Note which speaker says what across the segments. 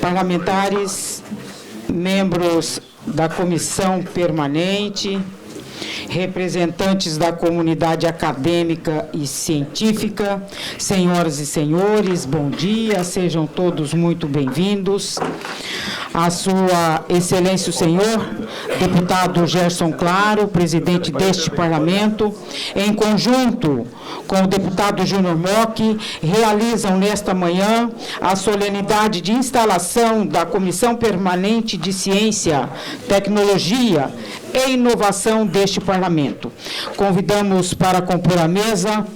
Speaker 1: parlamentares, membros da comissão permanente, representantes da comunidade acadêmica e científica, senhoras e senhores, bom dia, sejam todos muito bem-vindos. A Sua Excelência o Senhor, deputado Gerson Claro, presidente deste Parlamento, em conjunto com o deputado Júnior Mock, realizam nesta manhã a solenidade de instalação da Comissão Permanente de Ciência, Tecnologia e Inovação deste Parlamento. Convidamos para compor a mesa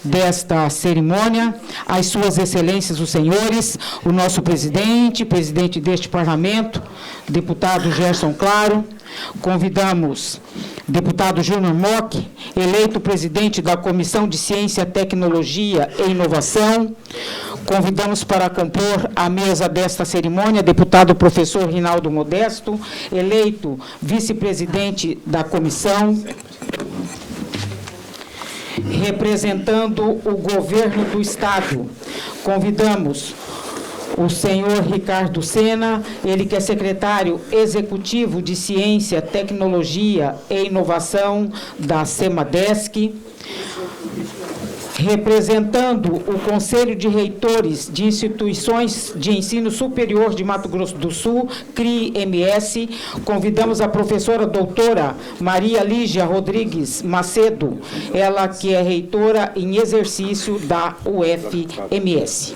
Speaker 1: desta cerimônia as Suas Excelências, os senhores, o nosso presidente deste Parlamento, deputado Gerson Claro. Convidamos deputado Júnior Mock, eleito presidente da Comissão de Ciência, Tecnologia e Inovação. Convidamos para compor a mesa desta cerimônia deputado professor Rinaldo Modesto, eleito vice-presidente da comissão. Representando o governo do Estado, convidamos o senhor Ricardo Sena, ele que é secretário executivo de Ciência, Tecnologia e Inovação da CEMADESC. Representando o Conselho de Reitores de Instituições de Ensino Superior de Mato Grosso do Sul, CRI-MS, convidamos a professora doutora Maria Lígia Rodrigues Macedo, ela que é reitora em exercício da UFMS.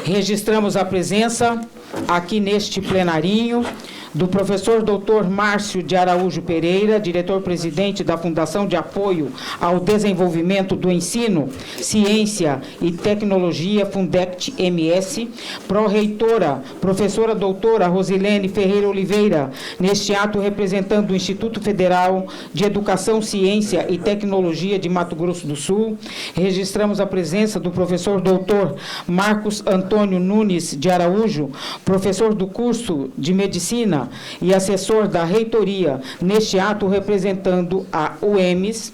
Speaker 1: Registramos a presença aqui neste plenarinho do professor doutor Márcio de Araújo Pereira, diretor-presidente da Fundação de Apoio ao Desenvolvimento do Ensino, Ciência e Tecnologia, Fundect-MS, pró-reitora, professora doutora Rosilene Ferreira Oliveira, neste ato representando o Instituto Federal de Educação, Ciência e Tecnologia de Mato Grosso do Sul. Registramos a presença do professor doutor Marcos Antônio Nunes de Araújo, professor do curso de Medicina e assessor da reitoria, neste ato representando a UEMS.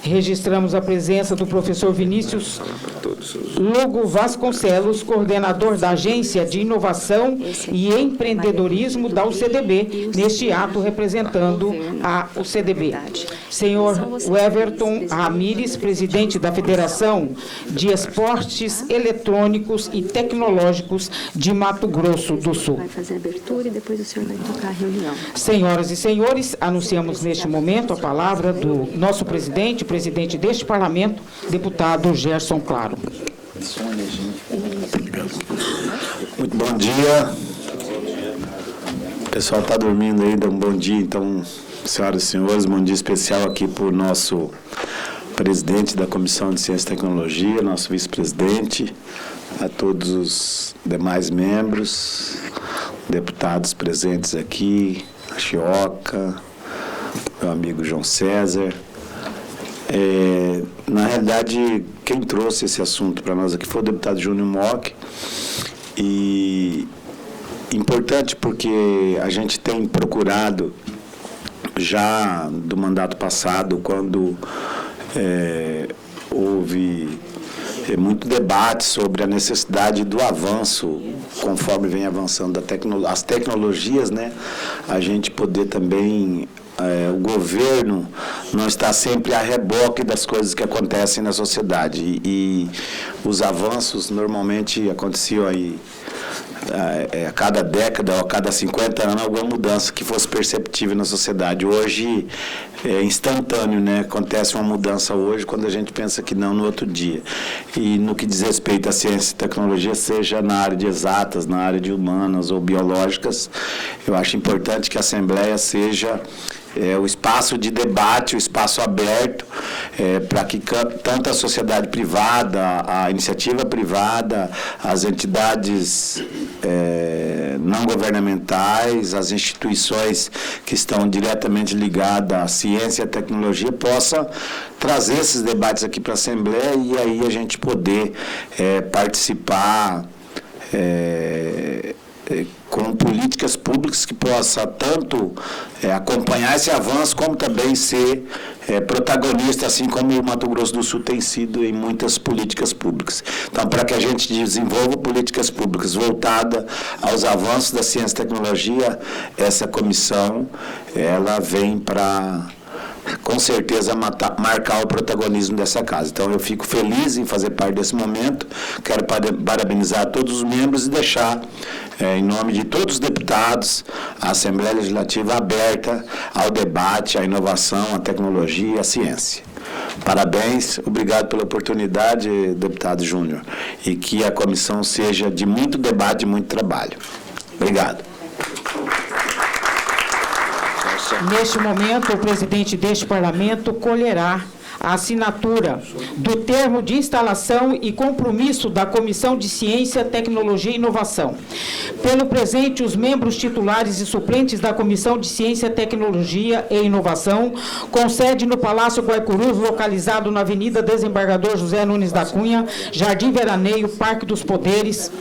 Speaker 1: Registramos a presença do professor Vinícius Lugo Vasconcelos, coordenador da Agência de Inovação e Empreendedorismo da UCDB, neste ato representando a UCDB. Senhor Everton Ramires, presidente da Federação de Esportes Eletrônicos e Tecnológicos de Mato Grosso do Sul. Vai fazer a abertura e depois o senhor vai tocar a reunião. Senhoras e senhores, anunciamos neste momento a palavra do nosso presidente deste Parlamento, deputado Gerson Claro.
Speaker 2: Muito bom dia. O pessoal está dormindo ainda, um bom dia, então, senhoras e senhores, bom dia especial aqui para o nosso presidente da Comissão de Ciência e Tecnologia, nosso vice-presidente, a todos os demais membros, deputados presentes aqui, a Chioca, meu amigo João César. Na realidade, quem trouxe esse assunto para nós aqui foi o deputado Júnior Mock, e importante porque a gente tem procurado, já do mandato passado, quando houve muito debate sobre a necessidade do avanço, conforme vem avançando as tecnologias, né? A gente poder também, o governo não está sempre a reboque das coisas que acontecem na sociedade. E os avanços normalmente aconteciam aí a cada década ou a cada 50 anos, alguma mudança que fosse perceptível na sociedade. Hoje é instantâneo, né? Acontece uma mudança hoje quando a gente pensa que não no outro dia. E no que diz respeito à ciência e tecnologia, seja na área de exatas, na área de humanas ou biológicas, eu acho importante que a Assembleia seja o espaço de debate, o espaço aberto, para que tanto a sociedade privada, a iniciativa privada, as entidades não governamentais, as instituições que estão diretamente ligadas à ciência e à tecnologia possam trazer esses debates aqui para a Assembleia e aí a gente poder participar com políticas públicas que possa tanto acompanhar esse avanço, como também ser protagonista, assim como o Mato Grosso do Sul tem sido em muitas políticas públicas. Então, para que a gente desenvolva políticas públicas voltadas aos avanços da ciência e tecnologia, essa comissão, ela vem para, com certeza, marcar o protagonismo dessa casa. Então, eu fico feliz em fazer parte desse momento, quero parabenizar todos os membros e deixar, em nome de todos os deputados, a Assembleia Legislativa aberta ao debate, à inovação, à tecnologia e à ciência. Parabéns, obrigado pela oportunidade, deputado Júnior, e que a comissão seja de muito debate e muito trabalho. Obrigado.
Speaker 1: Neste momento, o presidente deste parlamento colherá a assinatura do termo de instalação e compromisso da Comissão de Ciência, Tecnologia e Inovação. Pelo presente, os membros titulares e suplentes da Comissão de Ciência, Tecnologia e Inovação, com sede no Palácio Guaicurus, localizado na Avenida Desembargador José Nunes da Cunha, Jardim Veraneio, Parque dos Poderes,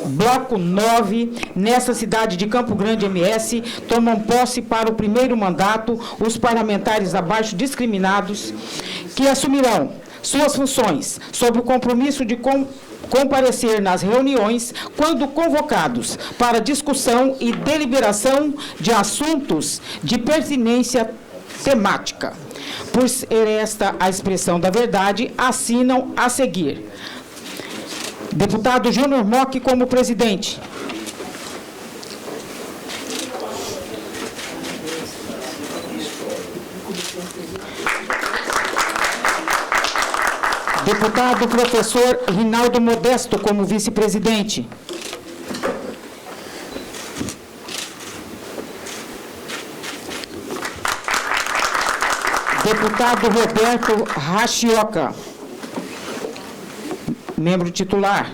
Speaker 1: Bloco 9, nessa cidade de Campo Grande, MS, tomam posse para o primeiro mandato os parlamentares abaixo discriminados, que assumirão suas funções sob o compromisso de comparecer nas reuniões quando convocados para discussão e deliberação de assuntos de pertinência temática. Por ser esta a expressão da verdade, assinam a seguir: deputado Júnior Mock como presidente. Deputado professor Rinaldo Modesto como vice-presidente. Deputado Roberto Rachioca, membro titular.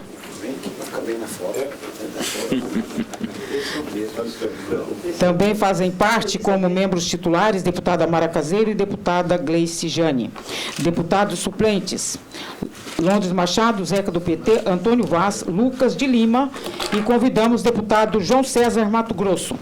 Speaker 1: Também fazem parte como membros titulares deputada Mara Caseiro e deputada Gleice Jane. Deputados suplentes: Londres Machado, Zeca do PT, Antônio Vaz, Lucas de Lima, e convidamos deputado João César Mato Grosso.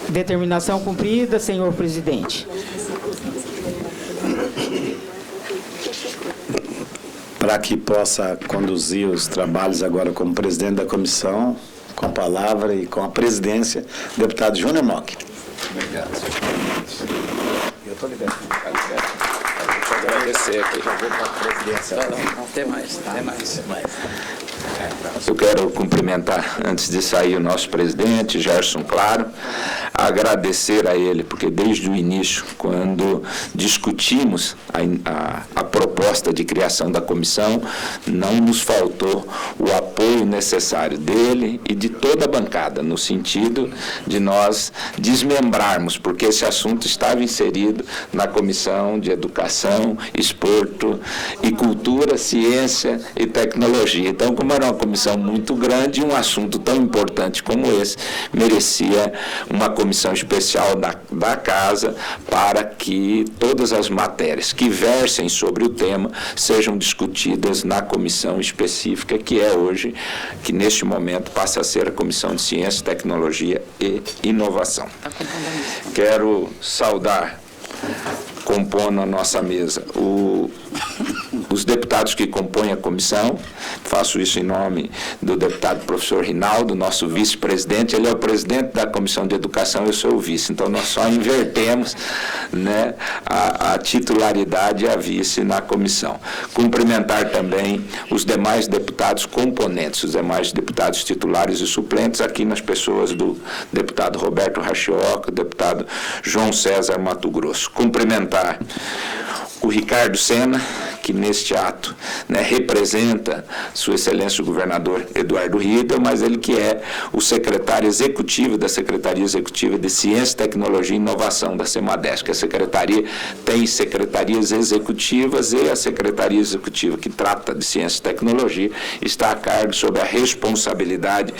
Speaker 1: Determinação cumprida, senhor presidente.
Speaker 2: Para que possa conduzir os trabalhos agora como presidente da comissão, com a palavra e com a presidência, o deputado Júnior Mock.
Speaker 3: Obrigado. Eu estou liberado. Vou agradecer aqui. Já vou para a presidência. Não, tem mais. Tem mais. Eu quero cumprimentar, antes de sair, o nosso presidente, Gerson Claro, agradecer a ele, porque desde o início, quando discutimos a proposta de criação da comissão, não nos faltou o apoio necessário dele e de toda a bancada, no sentido de nós desmembrarmos, porque esse assunto estava inserido na Comissão de Educação, Esporto e Cultura, Ciência e Tecnologia. Então, como era uma comissão muito grande, um assunto tão importante como esse merecia uma comissão especial da Casa para que todas as matérias que versem sobre o tema sejam discutidas na comissão específica que é hoje, que neste momento passa a ser a Comissão de Ciência, Tecnologia e Inovação. Quero saudar, compondo a nossa mesa, os deputados que compõem a comissão. Faço isso em nome do deputado professor Rinaldo, nosso vice-presidente. Ele é o presidente da Comissão de Educação, eu sou o vice. Então, nós só invertemos, né, a titularidade e a vice na comissão. Cumprimentar também os demais deputados componentes, os demais deputados titulares e suplentes, aqui nas pessoas do deputado Roberto Rachioca, deputado João César Mato Grosso. Cumprimentar o Ricardo Sena, que neste ato, né, representa Sua Excelência o Governador Eduardo Riedel, mas ele que é o secretário executivo da Secretaria Executiva de Ciência, Tecnologia e Inovação da CEMADESC, que a Secretaria tem secretarias executivas e a Secretaria Executiva que trata de Ciência e Tecnologia está a cargo sob a responsabilidade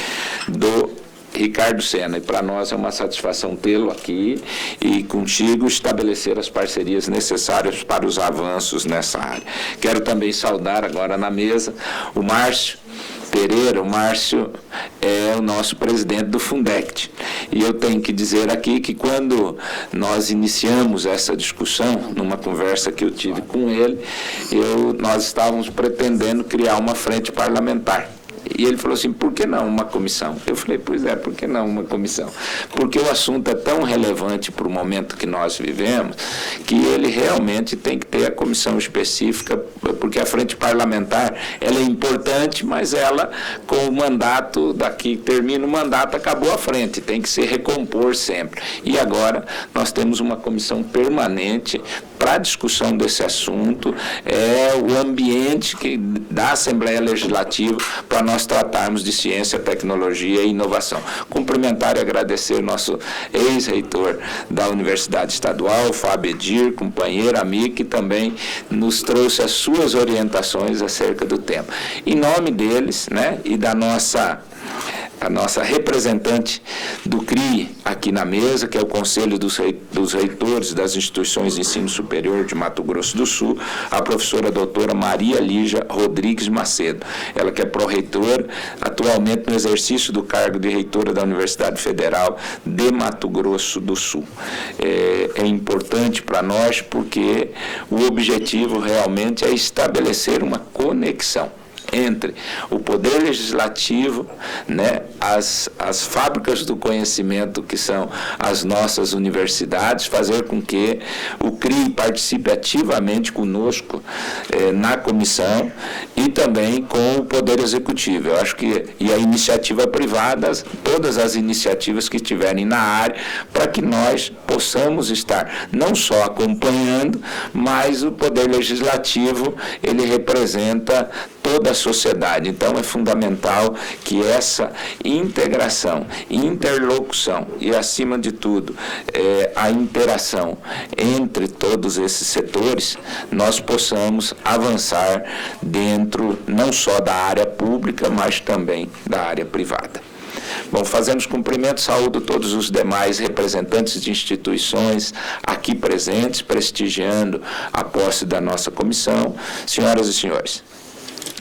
Speaker 3: do Ricardo Sena, e para nós é uma satisfação tê-lo aqui e contigo estabelecer as parcerias necessárias para os avanços nessa área. Quero também saudar agora na mesa o Márcio Pereira. O Márcio é o nosso presidente do Fundect, e eu tenho que dizer aqui que quando nós iniciamos essa discussão, numa conversa que eu tive com ele, nós estávamos pretendendo criar uma frente parlamentar. E ele falou assim, por que não uma comissão? Eu falei, pois é, por que não uma comissão? Porque o assunto é tão relevante para o momento que nós vivemos, que ele realmente tem que ter a comissão específica, porque a frente parlamentar, ela é importante, mas ela, com o mandato, daqui termina o mandato, acabou a frente, tem que se recompor sempre. E agora nós temos uma comissão permanente para a discussão desse assunto, é o ambiente da Assembleia Legislativa para nós tratarmos de ciência, tecnologia e inovação. Cumprimentar e agradecer nosso ex-reitor da Universidade Estadual, Fábio Edir, companheiro, amigo, que também nos trouxe as suas orientações acerca do tema. Em nome deles, né, e da a nossa representante do CRI aqui na mesa, que é o Conselho dos Reitores das Instituições de Ensino Superior de Mato Grosso do Sul, a professora doutora Maria Lígia Rodrigues Macedo. Ela que é pró-reitora, atualmente no exercício do cargo de reitora da Universidade Federal de Mato Grosso do Sul. É importante para nós porque o objetivo realmente é estabelecer uma conexão entre o Poder Legislativo, né, as fábricas do conhecimento, que são as nossas universidades, fazer com que o CRI participe ativamente conosco na comissão e também com o Poder Executivo. Eu acho que, e a iniciativa privada, todas as iniciativas que estiverem na área, para que nós possamos estar não só acompanhando, mas o Poder Legislativo, ele representa toda a sociedade. Então, é fundamental que essa integração, interlocução e, acima de tudo, a interação entre todos esses setores, nós possamos avançar dentro não só da área pública, mas também da área privada. Bom, fazemos cumprimentos, saúdo todos os demais representantes de instituições aqui presentes, prestigiando a posse da nossa comissão. Senhoras e senhores,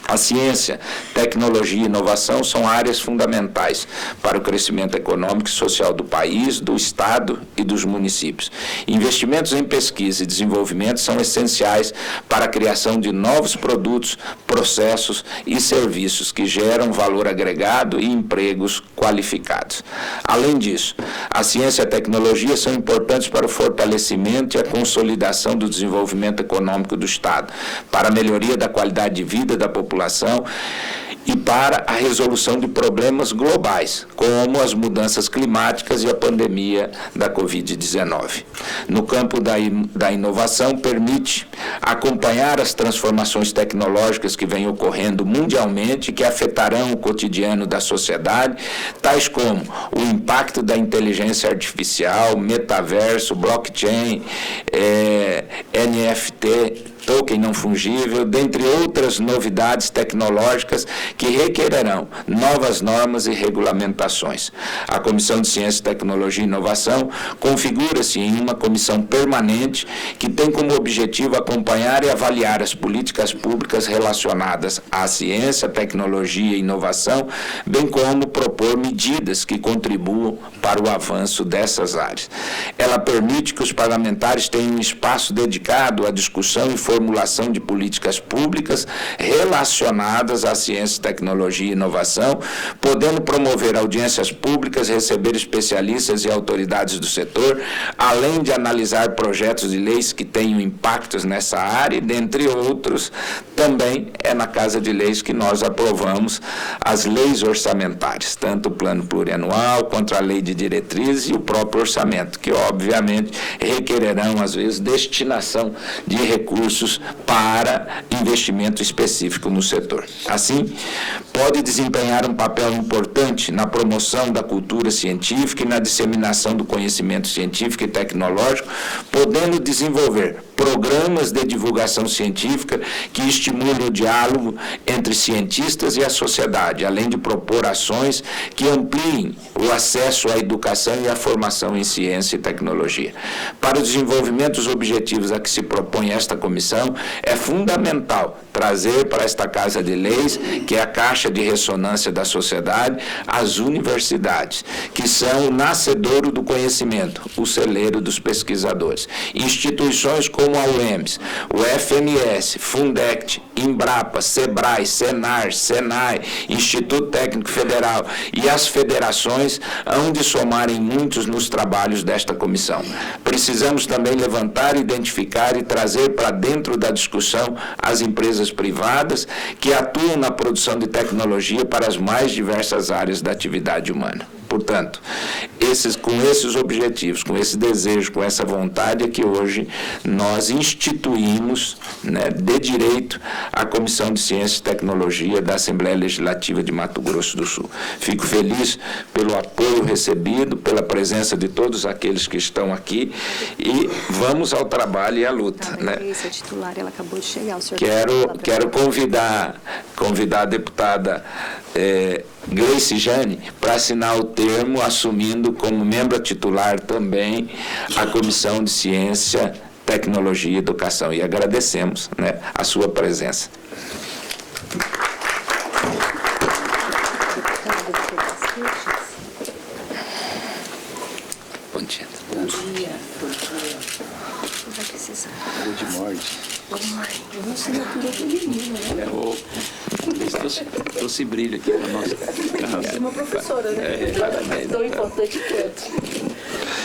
Speaker 3: a ciência, tecnologia e inovação são áreas fundamentais para o crescimento econômico e social do país, do Estado e dos municípios. Investimentos em pesquisa e desenvolvimento são essenciais para a criação de novos produtos, processos e serviços que geram valor agregado e empregos qualificados. Além disso, a ciência e a tecnologia são importantes para o fortalecimento e a consolidação do desenvolvimento econômico do Estado, para a melhoria da qualidade de vida da população e para a resolução de problemas globais, como as mudanças climáticas e a pandemia da Covid-19. No campo da inovação, permite acompanhar as transformações tecnológicas que vêm ocorrendo mundialmente e que afetarão o cotidiano da sociedade, tais como o impacto da inteligência artificial, metaverso, blockchain, NFT, token não fungível, dentre outras novidades tecnológicas que requererão novas normas e regulamentações. A Comissão de Ciência, Tecnologia e Inovação configura-se em uma comissão permanente que tem como objetivo acompanhar e avaliar as políticas públicas relacionadas à ciência, tecnologia e inovação, bem como propor medidas que contribuam para o avanço dessas áreas. Ela permite que os parlamentares tenham um espaço dedicado à discussão e formulação de políticas públicas relacionadas à ciência, tecnologia e inovação, podendo promover audiências públicas, receber especialistas e autoridades do setor, além de analisar projetos de leis que tenham impactos nessa área, e, dentre outros, também é na Casa de Leis que nós aprovamos as leis orçamentárias, tanto o plano plurianual quanto a lei de diretrizes e o próprio orçamento, que obviamente requererão, às vezes, destinação de recursos para para investimento específico no setor. Assim, pode desempenhar um papel importante na promoção da cultura científica e na disseminação do conhecimento científico e tecnológico, podendo desenvolver programas de divulgação científica que estimulem o diálogo entre cientistas e a sociedade, além de propor ações que ampliem o acesso à educação e à formação em ciência e tecnologia. Para o desenvolvimento dos objetivos a que se propõe esta comissão, é fundamental trazer para esta Casa de Leis, que é a caixa de ressonância da sociedade, as universidades, que são o nascedouro do conhecimento, o celeiro dos pesquisadores. Instituições como a UEMS, o FMS, Fundect, Embrapa, Sebrae, Senar, Senai, Instituto Técnico Federal e as federações hão de somarem muitos nos trabalhos desta comissão. Precisamos também levantar, identificar e trazer para dentro da discussão as empresas privadas que atuam na produção de tecnologia para as mais diversas áreas da atividade humana. Portanto, com esses objetivos, com esse desejo, com essa vontade é que hoje nós instituímos, de direito, a Comissão de Ciência e Tecnologia da Assembleia Legislativa de Mato Grosso do Sul. Fico feliz pelo apoio recebido, pela presença de todos aqueles que estão aqui e vamos ao trabalho e à luta.
Speaker 4: A titular, ela acabou de chegar. O senhor
Speaker 3: Quero convidar a deputada Gleice Jane para assinar o termo, assumindo como membro titular também a Comissão de Ciência, Tecnologia e Educação. E agradecemos a sua presença. Bom dia.
Speaker 4: Bom dia. Vai precisar.
Speaker 5: De morte.
Speaker 4: Eu vou ser menino,
Speaker 5: Estou se brilho aqui para nós.
Speaker 4: Você é uma professora, né? Tão importante quanto.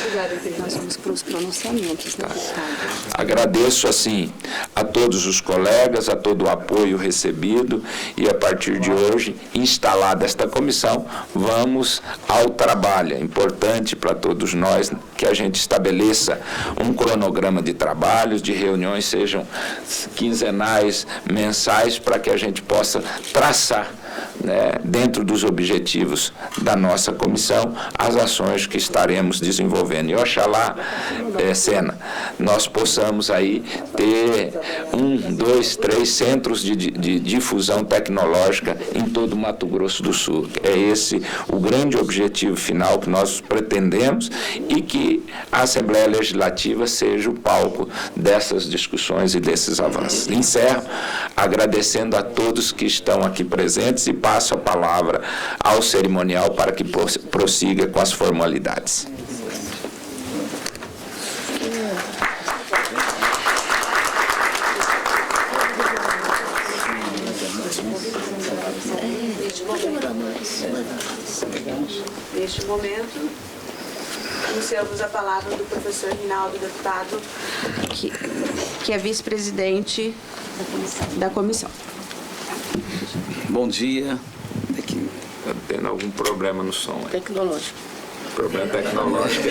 Speaker 4: Obrigada, nós vamos para os pronunciamentos, né, deputado?
Speaker 3: Agradeço, assim, a todos os colegas, a todo o apoio recebido e, a partir de hoje, instalada esta comissão, vamos ao trabalho. É importante para todos nós que a gente estabeleça um cronograma de trabalhos, de reuniões, sejam quinzenais, mensais, para que a gente possa traçar, dentro dos objetivos da nossa comissão, as ações que estaremos desenvolvendo. E oxalá, Sena, nós possamos aí ter 1, 2, 3 centros de difusão tecnológica em todo o Mato Grosso do Sul. É esse o grande objetivo final que nós pretendemos e que a Assembleia Legislativa seja o palco dessas discussões e desses avanços. Encerro agradecendo a todos que estão aqui presentes e passo a palavra ao cerimonial para que prossiga com as formalidades.
Speaker 6: Neste momento, iniciamos a palavra do professor Rinaldo, deputado, que é vice-presidente da comissão.
Speaker 5: Bom dia.
Speaker 3: Está tendo algum problema no som aí?
Speaker 4: Tecnológico.
Speaker 3: Problema tecnológico.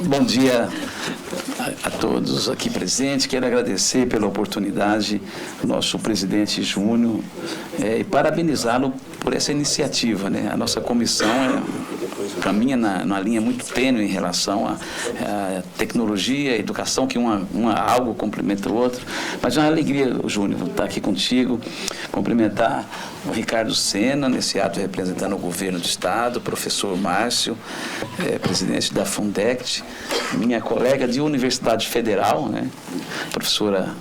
Speaker 5: Bom dia a todos aqui presentes. Quero agradecer pela oportunidade do nosso presidente Júnior e parabenizá-lo por essa iniciativa. A nossa comissão, para mim, é numa linha muito tênue em relação à tecnologia, à educação, que algo complementa o outro. Mas é uma alegria, Júnior, estar aqui contigo, cumprimentar o Ricardo Sena, nesse ato representando o governo do Estado, o professor Márcio, presidente da Fundect, minha colega de Universidade Federal, professora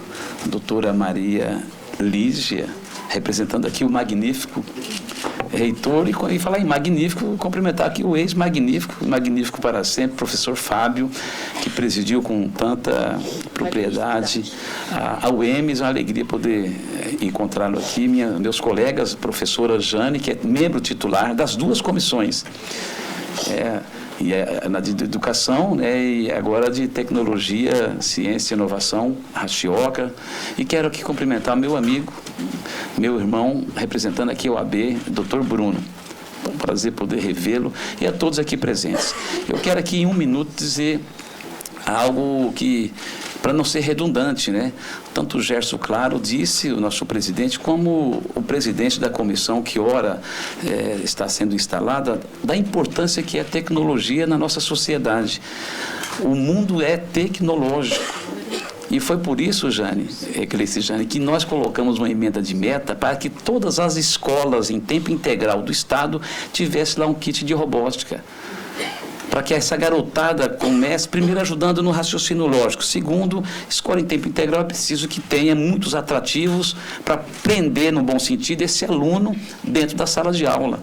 Speaker 5: doutora Maria Lígia, representando aqui o magnífico reitor, e falar em magnífico, cumprimentar aqui o ex-magnífico, magnífico para sempre, professor Fábio, que presidiu com tanta propriedade a UEMS. É uma alegria poder encontrá-lo aqui, meus colegas, professora Jane, que é membro titular das duas comissões, na de educação, e agora de tecnologia, ciência e inovação, Rachioca. E quero aqui cumprimentar meu amigo, meu irmão, representando aqui o AB, Dr. Bruno. É um prazer poder revê-lo, e a todos aqui presentes. Eu quero aqui em 1 minuto dizer algo que, para não ser redundante, né? Tanto o Gerson Claro disse, o nosso presidente, como o presidente da comissão que ora está sendo instalada, da importância que é a tecnologia na nossa sociedade. O mundo é tecnológico. E foi por isso, Jane, que nós colocamos uma emenda de meta para que todas as escolas em tempo integral do Estado tivessem lá um kit de robótica. Para que essa garotada comece, primeiro, ajudando no raciocínio lógico. Segundo, escola em tempo integral é preciso que tenha muitos atrativos para prender, no bom sentido, esse aluno dentro da sala de aula.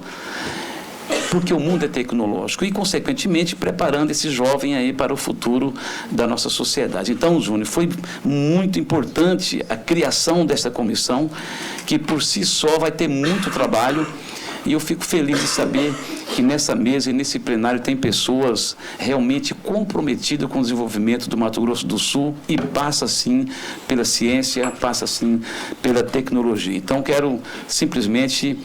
Speaker 5: Porque o mundo é tecnológico e, consequentemente, preparando esse jovem aí para o futuro da nossa sociedade. Então, Júnior, foi muito importante a criação dessa comissão, que por si só vai ter muito trabalho, e eu fico feliz de saber que nessa mesa e nesse plenário tem pessoas realmente comprometidas com o desenvolvimento do Mato Grosso do Sul e passa, sim, pela ciência, passa, sim, pela tecnologia. Então, quero simplesmente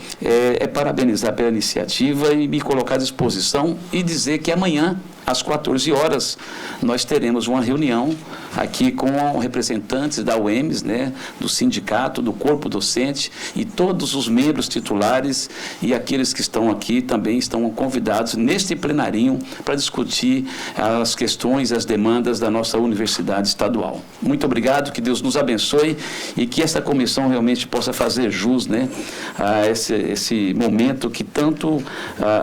Speaker 5: parabenizar pela iniciativa e me colocar à disposição e dizer que amanhã, às 14 horas, nós teremos uma reunião aqui com representantes da UEMS, né, do sindicato, do corpo docente e todos os membros titulares e aqueles que estão aqui também estão convidados neste plenarinho para discutir as questões, as demandas da nossa universidade estadual. Muito obrigado, que Deus nos abençoe e que essa comissão realmente possa fazer jus, né, a esse momento que tanto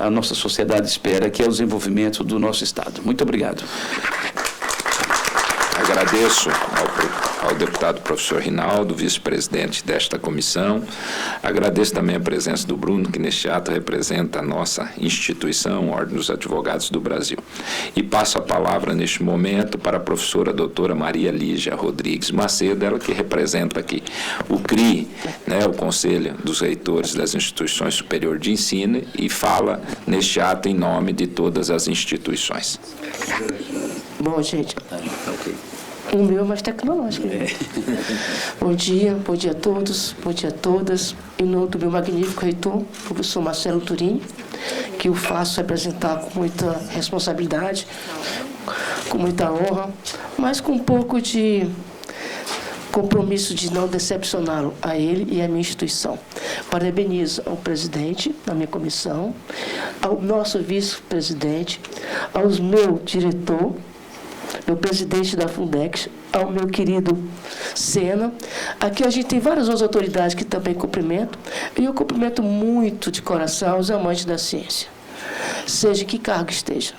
Speaker 5: a nossa sociedade espera, que é o desenvolvimento do nosso Estado. Muito obrigado.
Speaker 3: Agradeço ao deputado professor Rinaldo, vice-presidente desta comissão. Agradeço também a presença do Bruno, que neste ato representa a nossa instituição, Ordem dos Advogados do Brasil. E passo a palavra neste momento para a professora doutora Maria Lígia Rodrigues Macedo, ela que representa aqui o CRI, né, o Conselho dos Reitores das Instituições Superiores de Ensino, e fala neste ato em nome de todas as instituições.
Speaker 7: Bom, gente, o meu é mais tecnológico. Bom dia a todos, bom dia a todas. Em nome do meu magnífico reitor, professor Marcelo Turini, que eu faço representar com muita responsabilidade, com muita honra, mas com um pouco de compromisso de não decepcioná-lo a ele e a minha instituição. Parabenizo ao presidente da minha comissão, ao nosso vice-presidente, aos meu diretor, meu presidente da Fundex, ao meu querido Sena. Aqui a gente tem várias outras autoridades que também cumprimento, e eu cumprimento muito de coração os amantes da ciência, seja em que cargo esteja,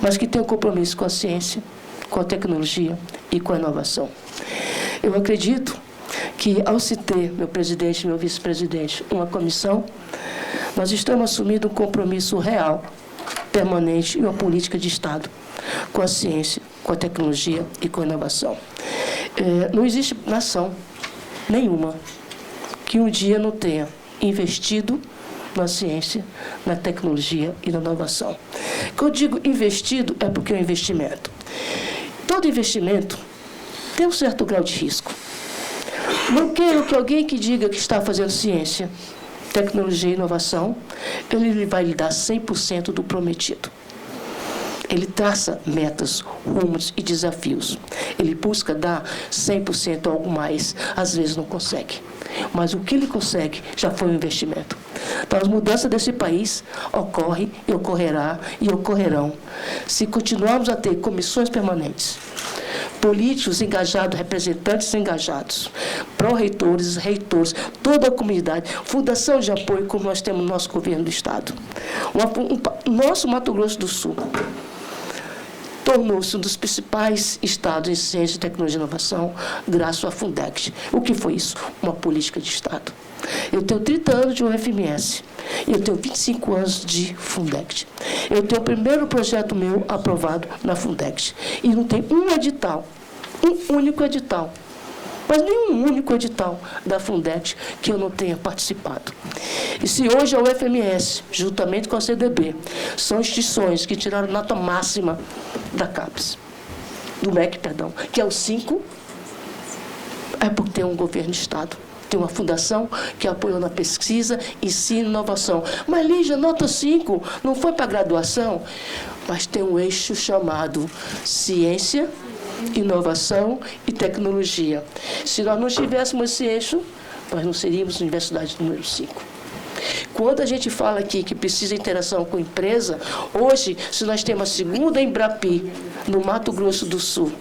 Speaker 7: mas que tenham compromisso com a ciência, com a tecnologia e com a inovação. Eu acredito que, ao se ter meu presidente e meu vice-presidente uma comissão, nós estamos assumindo um compromisso real, permanente e uma política de Estado com a ciência, com a tecnologia e com a inovação. Não existe nação nenhuma que um dia não tenha investido na ciência, na tecnologia e na inovação. Quando eu digo investido, é porque é um investimento. Todo investimento tem um certo grau de risco. Não quero que alguém que diga que está fazendo ciência, tecnologia e inovação, ele vai lhe dar 100% do prometido. Ele traça metas, rumos e desafios. Ele busca dar 100% ou algo mais. Às vezes não consegue. Mas o que ele consegue já foi um investimento. Então, as mudanças desse país ocorrem e ocorrerá e ocorrerão se continuarmos a ter comissões permanentes, políticos engajados, representantes engajados, pró-reitores, reitores, toda a comunidade, fundação de apoio, como nós temos no nosso governo do Estado. Nosso Mato Grosso do Sul tornou-se um dos principais estados em ciência, tecnologia e inovação, graças à Fundex. O que foi isso? Uma política de Estado. Eu tenho 30 anos de UFMS e eu tenho 25 anos de Fundex. Eu tenho o primeiro projeto meu aprovado na Fundex. E não tem um edital, um único edital, mas nenhum único edital da Fundex que eu não tenha participado. E se hoje a UFMS, juntamente com a CDB, são instituições que tiraram nota máxima da CAPES, do MEC, perdão, que é o 5, é porque tem um governo de Estado Tem uma fundação que apoiou na pesquisa, ensino e inovação. Mas, Lígia, nota 5, não foi para graduação, mas tem um eixo chamado ciência, inovação e tecnologia. Se nós não tivéssemos esse eixo, nós não seríamos universidade número 5. Quando a gente fala aqui que precisa de interação com a empresa, hoje, se nós temos a segunda Embrapi no Mato Grosso do Sul,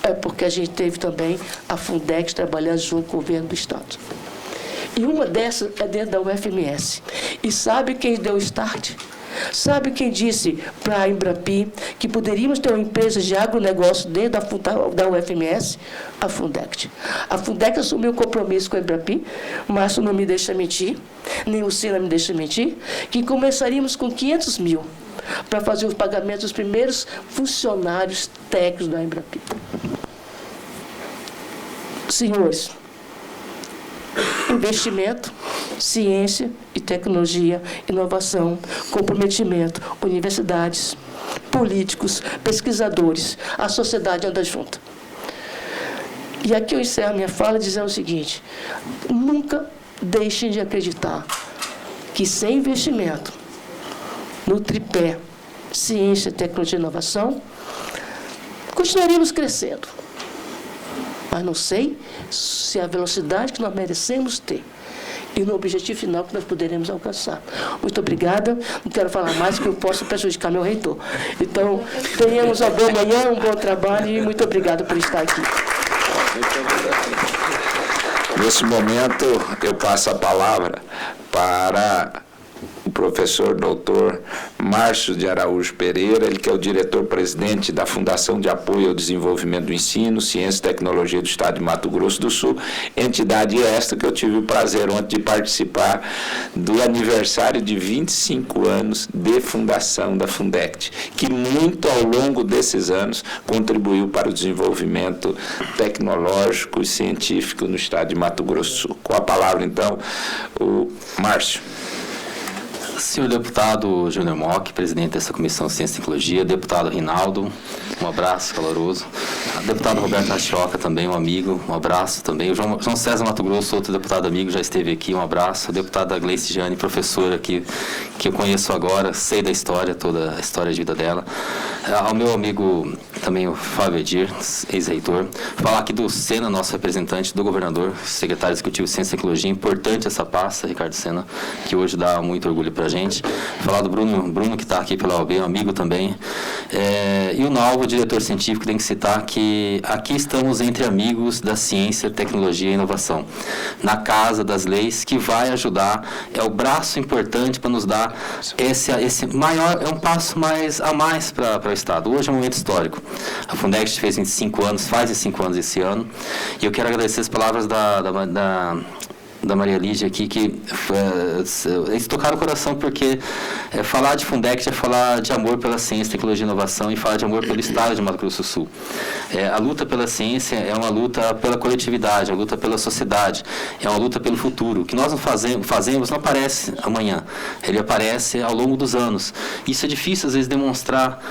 Speaker 7: é porque a gente teve também a Fundex trabalhando junto com o governo do Estado. E uma dessas é dentro da UFMS. E sabe quem deu o start? Sabe quem disse para a Embrapi que poderíamos ter uma empresa de agronegócio dentro da UFMS? A Fundex. A Fundex assumiu um compromisso com a Embrapi, o Márcio não me deixa mentir, nem o Sena me deixa mentir, que começaríamos com 500 mil para fazer os pagamentos dos primeiros funcionários técnicos da Embrapi. Senhores, investimento, ciência e tecnologia, inovação, comprometimento, universidades, políticos, pesquisadores, a sociedade anda junto. E aqui eu encerro minha fala dizendo o seguinte: nunca deixem de acreditar que sem investimento no tripé ciência, tecnologia e inovação, continuaríamos crescendo. Mas não sei se a velocidade que nós merecemos ter e no objetivo final que nós poderemos alcançar. Muito obrigada. Não quero falar mais, porque eu posso prejudicar meu reitor. Então, tenhamos uma boa manhã, um bom trabalho e muito obrigada por estar aqui.
Speaker 3: Nesse momento, eu passo a palavra para o professor doutor Márcio de Araújo Pereira, ele que é o diretor-presidente da Fundação de Apoio ao Desenvolvimento do Ensino, Ciência e Tecnologia do Estado de Mato Grosso do Sul, entidade esta que eu tive o prazer ontem de participar do aniversário de 25 anos de fundação da Fundect, que muito ao longo desses anos contribuiu para o desenvolvimento tecnológico e científico no Estado de Mato Grosso do Sul. Com a palavra, então, o Márcio.
Speaker 8: Senhor deputado Júnior Mock, presidente dessa Comissão de Ciência e Tecnologia, deputado Rinaldo, um abraço caloroso. Deputado Roberto Rachioca, também um amigo, um abraço também. O João César Mato Grosso, outro deputado amigo, já esteve aqui, um abraço. A deputada Gleice Gianni, professora que eu conheço agora, sei da história, toda a história de vida dela. Ao meu amigo também o Fábio Edir, ex-reitor. Falar aqui do Sena, nosso representante, do governador, secretário executivo de Ciência e Tecnologia. Importante essa pasta, Ricardo Sena, que hoje dá muito orgulho para a gente. Falar do Bruno que está aqui pela OAB, um amigo também. E o Nalvo, diretor científico, tem que citar que aqui estamos entre amigos da ciência, tecnologia e inovação. Na casa das leis, que vai ajudar, é o braço importante para nos dar esse maior, é um passo a mais para o Estado. Hoje é um momento histórico. A Fundex fez 25 anos, faz 25 anos esse ano, e eu quero agradecer as palavras da Maria Lígia aqui, que eles tocaram o coração, porque falar de Fundex é falar de amor pela ciência, tecnologia e inovação, e falar de amor pelo Estado de Mato Grosso do Sul. A luta pela ciência é uma luta pela coletividade, é uma luta pela sociedade, é uma luta pelo futuro. O que nós não fazemos não aparece amanhã, ele aparece ao longo dos anos. Isso é difícil, às vezes, demonstrar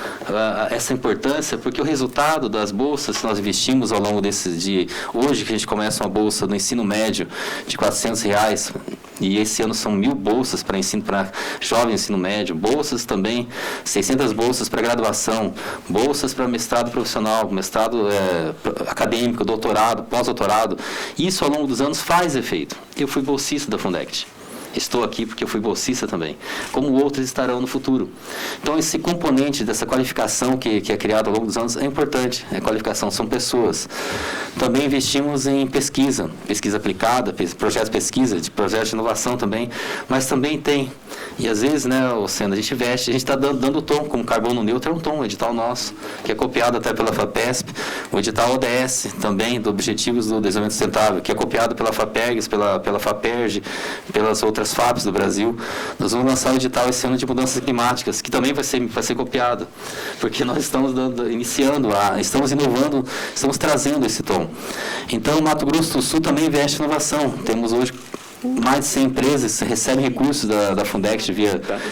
Speaker 8: essa importância, porque o resultado das bolsas que nós investimos ao longo desses dias, hoje que a gente começa uma bolsa no ensino médio de R$400, e esse ano são 1.000 bolsas para ensino para jovem ensino médio, bolsas também, 600 bolsas para graduação, bolsas para mestrado profissional, mestrado acadêmico, doutorado, pós-doutorado. Isso ao longo dos anos faz efeito. Eu fui bolsista da Fundect. Estou aqui porque eu fui bolsista também, como outros estarão no futuro. Então, esse componente dessa qualificação que é criado ao longo dos anos é importante. A qualificação são pessoas. Também investimos em pesquisa aplicada, projetos de pesquisa, de projetos de inovação também, mas também tem. E às vezes, né, Sena, a gente está dando tom, como carbono neutro é um tom, um edital nosso, que é copiado até pela FAPESP, o edital ODS também, do Objetivos do Desenvolvimento Sustentável, que é copiado pela FAPERGS, pela FAPERJ, pelas outras FAPs do Brasil. Nós vamos lançar o edital esse ano de mudanças climáticas, que também vai ser copiado, porque nós estamos estamos inovando, estamos trazendo esse tom. Então, o Mato Grosso do Sul também investe em inovação. Temos hoje mais de 100 empresas que recebem recursos da Fundex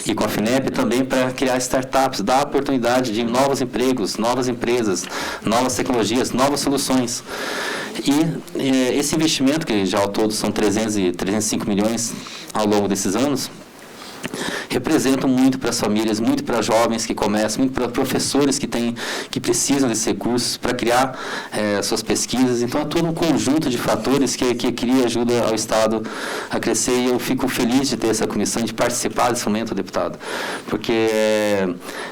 Speaker 8: e com a FINEP também para criar startups, dar oportunidade de novos empregos, novas empresas, novas tecnologias, novas soluções. E esse investimento, que já ao todo são 305 milhões ao longo desses anos, representam muito para as famílias, muito para jovens que começam, muito para professores que precisam desses recursos para criar suas pesquisas. Então, é todo um conjunto de fatores que cria ajuda ao Estado a crescer, e eu fico feliz de ter essa comissão, de participar desse momento, deputado, porque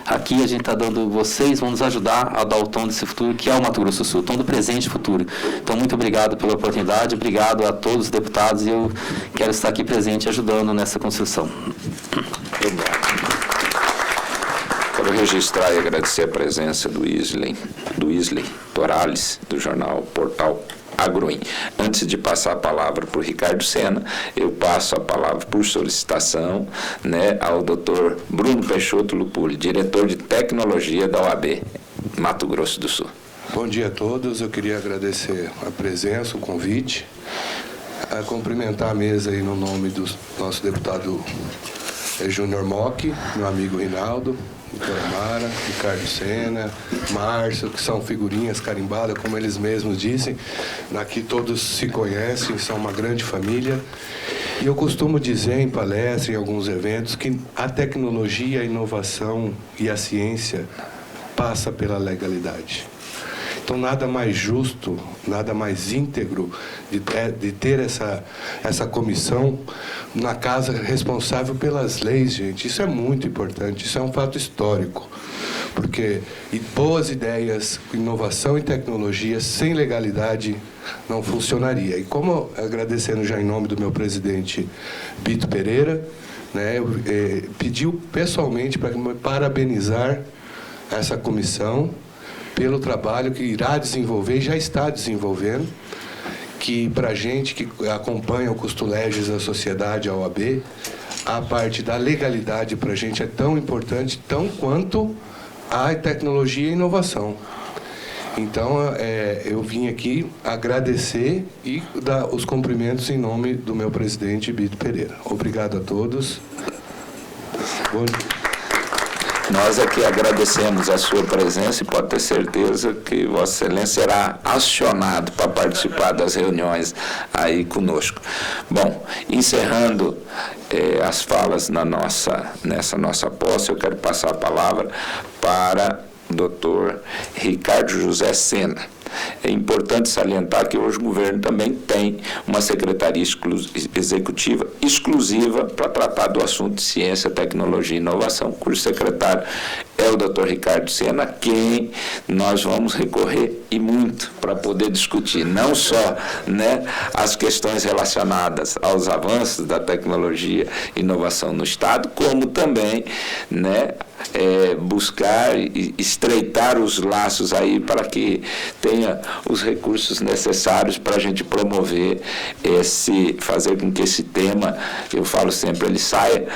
Speaker 8: aqui a gente está dando, vocês vão nos ajudar a dar o tom desse futuro, que é o Mato Grosso do Sul, o tom do presente e futuro. Então, muito obrigado pela oportunidade, obrigado a todos os deputados, e eu quero estar aqui presente ajudando nessa construção.
Speaker 3: Quero registrar e agradecer a presença do Isley Torales, do jornal Portal Agroim. Antes de passar a palavra para o Ricardo Sena, eu passo a palavra por solicitação, né, ao Dr. Bruno Peixoto Lupulli, diretor de tecnologia da OAB, Mato Grosso do Sul.
Speaker 9: Bom dia a todos. Eu queria agradecer a presença, o convite, a cumprimentar a mesa aí no nome do nosso deputado Júnior Mock, meu amigo Rinaldo, doutora Mara, Ricardo Sena, Márcio, que são figurinhas carimbadas, como eles mesmos dizem. Aqui todos se conhecem, são uma grande família. E eu costumo dizer em palestra, em alguns eventos, que a tecnologia, a inovação e a ciência passa pela legalidade. Então, nada mais justo, nada mais íntegro de ter essa comissão na casa responsável pelas leis, gente. Isso é muito importante, isso é um fato histórico. Porque boas ideias, inovação e tecnologia sem legalidade não funcionaria. E como, agradecendo já em nome do meu presidente Bito Pereira, né, pediu pessoalmente para me parabenizar essa comissão pelo trabalho que irá desenvolver e já está desenvolvendo, que para a gente que acompanha o Custo-Legis da sociedade, a OAB, a parte da legalidade para a gente é tão importante, tão quanto a tecnologia e inovação. Então, eu vim aqui agradecer e dar os cumprimentos em nome do meu presidente, Bito Pereira. Obrigado a todos. Bom dia.
Speaker 3: Nós aqui agradecemos a sua presença e pode ter certeza que Vossa Excelência será acionado para participar das reuniões aí conosco. Bom, encerrando as falas nessa nossa posse, eu quero passar a palavra para o doutor Ricardo José Sena. É importante salientar que hoje o governo também tem uma secretaria executiva exclusiva para tratar do assunto de ciência, tecnologia e inovação, cujo secretário é o Dr. Ricardo Sena, a quem nós vamos recorrer e muito para poder discutir não só, né, as questões relacionadas aos avanços da tecnologia e inovação no Estado, como também, né, buscar e estreitar os laços aí para que tenha os recursos necessários para a gente promover fazer com que esse tema, eu falo sempre, ele saia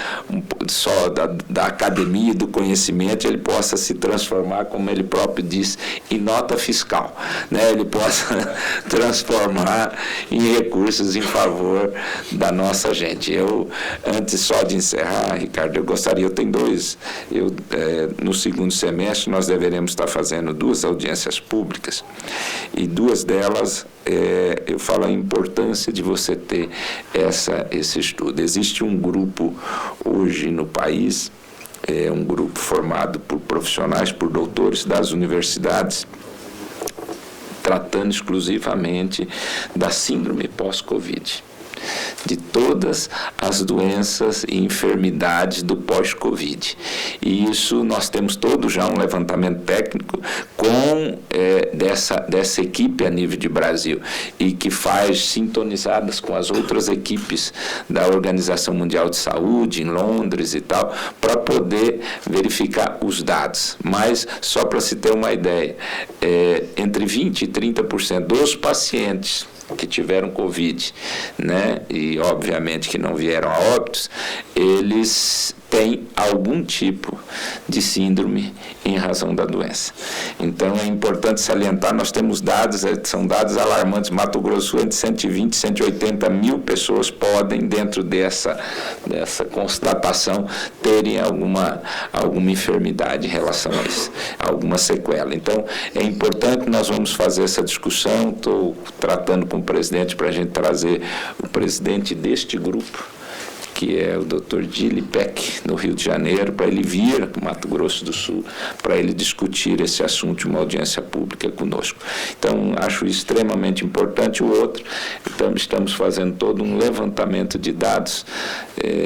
Speaker 3: só da academia, do conhecimento, ele possa se transformar, como ele próprio diz, em nota fiscal, né? Ele possa transformar em recursos em favor da nossa gente. Eu, antes só de encerrar, Ricardo, eu tenho no segundo semestre nós deveremos estar fazendo 2 audiências públicas, e 2 delas eu falo a importância de você ter esse estudo. Existe um grupo hoje no país, um grupo formado por profissionais, por doutores das universidades, tratando exclusivamente da síndrome pós-Covid, de todas as doenças e enfermidades do pós-Covid. E isso nós temos todo já um levantamento técnico com dessa equipe a nível de Brasil, e que faz sintonizadas com as outras equipes da Organização Mundial de Saúde em Londres e tal, para poder verificar os dados. Mas, só para se ter uma ideia, entre 20% e 30% dos pacientes que tiveram Covid, né, e obviamente que não vieram a óbitos, eles tem algum tipo de síndrome em razão da doença. Então, é importante salientar, nós temos dados, são dados alarmantes, Mato Grosso, entre 120 e 180 mil pessoas podem, dentro dessa constatação, terem alguma enfermidade em relação a isso, alguma sequela. Então, é importante, nós vamos fazer essa discussão, estou tratando com o presidente para a gente trazer o presidente deste grupo, que é o Dr. Dili Peck, no Rio de Janeiro, para ele vir para o Mato Grosso do Sul, para ele discutir esse assunto em uma audiência pública conosco. Então, acho extremamente importante. O outro, então, estamos fazendo todo um levantamento de dados,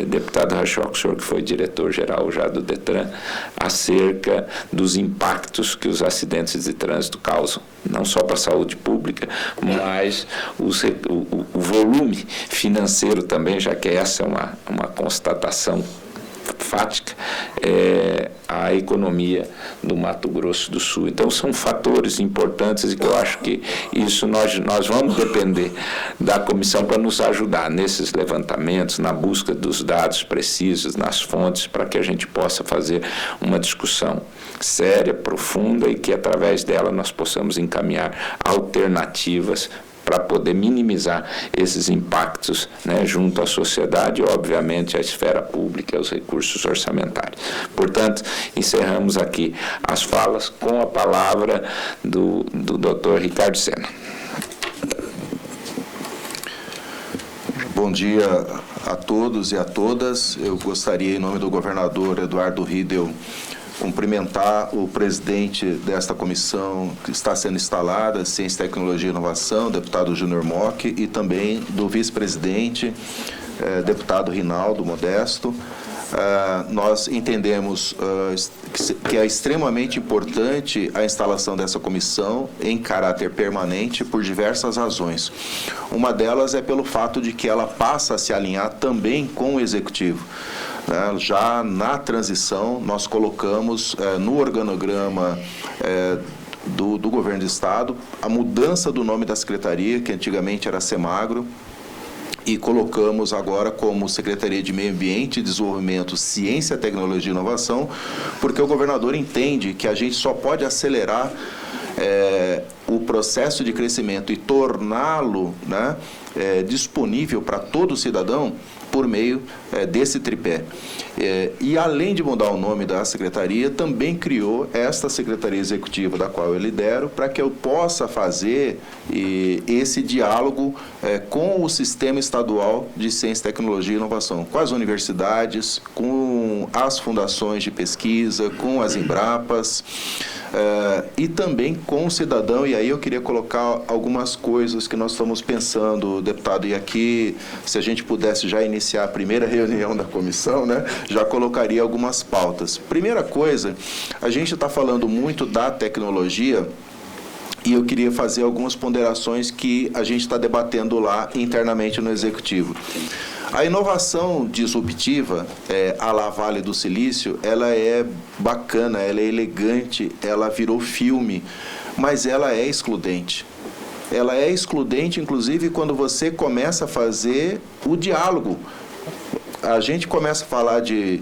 Speaker 3: deputado Rachoca, o senhor que foi diretor-geral já do DETRAN, acerca dos impactos que os acidentes de trânsito causam, não só para a saúde pública, mas o volume financeiro também, já que essa é uma constatação fática, a economia do Mato Grosso do Sul. Então, são fatores importantes e que eu acho que isso nós vamos depender da comissão para nos ajudar nesses levantamentos, na busca dos dados precisos, nas fontes, para que a gente possa fazer uma discussão séria, profunda e que, através dela, nós possamos encaminhar alternativas para poder minimizar esses impactos, né, junto à sociedade e, obviamente, à esfera pública, aos recursos orçamentários. Portanto, encerramos aqui as falas com a palavra do Dr. Ricardo Sena.
Speaker 10: Bom dia a todos e a todas. Eu gostaria, em nome do governador Eduardo Riedel, cumprimentar o presidente desta comissão que está sendo instalada, Ciência, Tecnologia e Inovação, deputado Júnior Mock, e também do vice-presidente, deputado Rinaldo Modesto. Nós entendemos que é extremamente importante a instalação dessa comissão em caráter permanente por diversas razões. Uma delas é pelo fato de que ela passa a se alinhar também com o Executivo. Já na transição, nós colocamos no organograma do Governo do Estado a mudança do nome da secretaria, que antigamente era Semagro, e colocamos agora como Secretaria de Meio Ambiente, Desenvolvimento, Ciência, Tecnologia e Inovação, porque o governador entende que a gente só pode acelerar o processo de crescimento e torná-lo, né, disponível para todo cidadão por meio desse tripé. E, além de mudar o nome da secretaria, também criou esta Secretaria Executiva, da qual eu lidero, para que eu possa fazer esse diálogo com o Sistema Estadual de Ciência, Tecnologia e Inovação, com as universidades, com as fundações de pesquisa, com as Embrapas, e também com o cidadão. E aí eu queria colocar algumas coisas que nós estamos pensando, deputado, e aqui, se a gente pudesse já iniciar a primeira reunião da comissão, né, já colocaria algumas pautas. Primeira coisa, a gente está falando muito da tecnologia, e eu queria fazer algumas ponderações que a gente está debatendo lá internamente no Executivo. A inovação disruptiva, a la Vale do Silício, ela é bacana, ela é elegante, ela virou filme, mas ela é excludente. Ela é excludente, inclusive, quando você começa a fazer o diálogo. A gente começa a falar de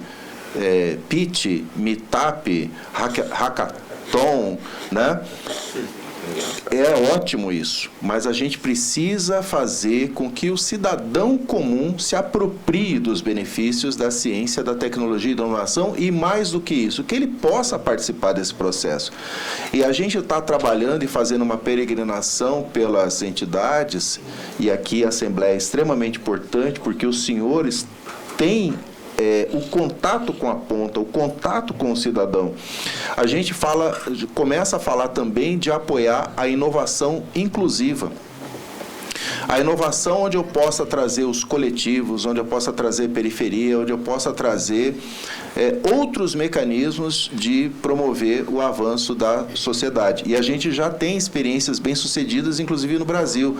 Speaker 10: pitch, meetup, hackathon, né? É ótimo isso, mas a gente precisa fazer com que o cidadão comum se aproprie dos benefícios da ciência, da tecnologia e da inovação, e mais do que isso, que ele possa participar desse processo. E a gente está trabalhando e fazendo uma peregrinação pelas entidades, e aqui a Assembleia é extremamente importante, porque os senhores têm o contato com a ponta, o contato com o cidadão. A gente começa a falar também de apoiar a inovação inclusiva. A inovação onde eu possa trazer os coletivos, onde eu possa trazer periferia, onde eu possa trazer outros mecanismos de promover o avanço da sociedade. E a gente já tem experiências bem-sucedidas, inclusive no Brasil.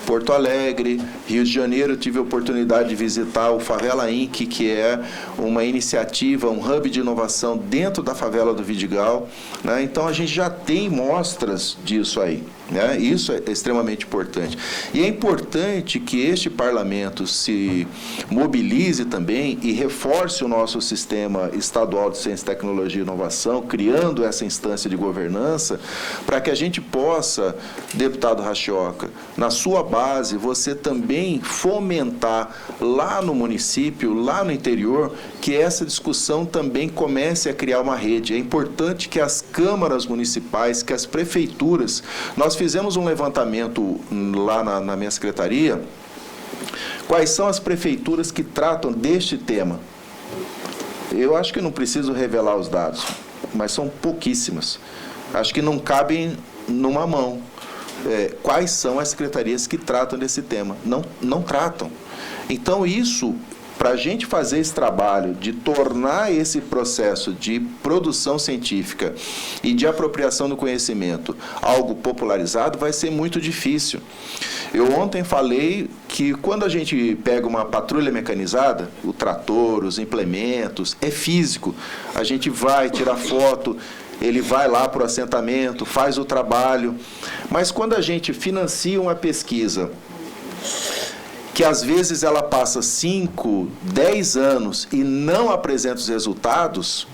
Speaker 10: Porto Alegre, Rio de Janeiro, eu tive a oportunidade de visitar o Favela Inc., que é uma iniciativa, um hub de inovação dentro da favela do Vidigal, né? Então, a gente já tem mostras disso aí, né? Isso é extremamente importante. E é importante que este parlamento se mobilize também e reforce o nosso sistema estadual de ciência, tecnologia e inovação, criando essa instância de governança, para que a gente possa, deputado Rachioca, na sua base, você também fomentar lá no município, lá no interior, que essa discussão também comece a criar uma rede. É importante que as câmaras municipais, que as prefeituras, nós fizemos um levantamento lá na minha secretaria, quais são as prefeituras que tratam deste tema. Eu acho que não preciso revelar os dados, mas são pouquíssimas. Acho que não cabem numa mão. Quais são as secretarias que tratam desse tema? Não tratam. Então, isso, para a gente fazer esse trabalho de tornar esse processo de produção científica e de apropriação do conhecimento algo popularizado, vai ser muito difícil. Eu ontem falei que quando a gente pega uma patrulha mecanizada, o trator, os implementos, é físico. A gente vai tirar foto, ele vai lá para o assentamento, faz o trabalho. Mas quando a gente financia uma pesquisa, que às vezes ela passa 5, 10 anos e não apresenta os resultados,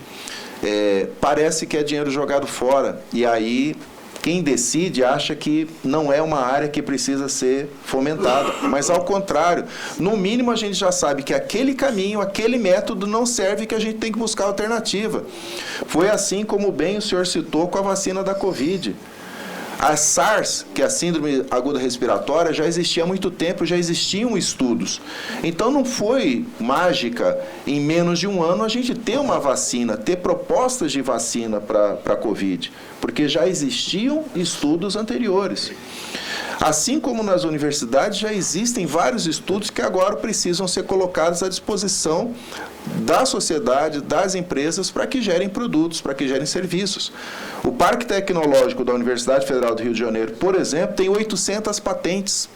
Speaker 10: parece que é dinheiro jogado fora. E aí, quem decide acha que não é uma área que precisa ser fomentada. Mas, ao contrário, no mínimo a gente já sabe que aquele caminho, aquele método não serve e que a gente tem que buscar alternativa. Foi assim como bem o senhor citou com a vacina da Covid. A SARS, que é a síndrome aguda respiratória, já existia há muito tempo, já existiam estudos. Então, não foi mágica, em menos de um ano, a gente ter uma vacina, ter propostas de vacina para a Covid, porque já existiam estudos anteriores. Assim como nas universidades, já existem vários estudos que agora precisam ser colocados à disposição da sociedade, das empresas, para que gerem produtos, para que gerem serviços. O Parque Tecnológico da Universidade Federal do Rio de Janeiro, por exemplo, tem 800 patentes.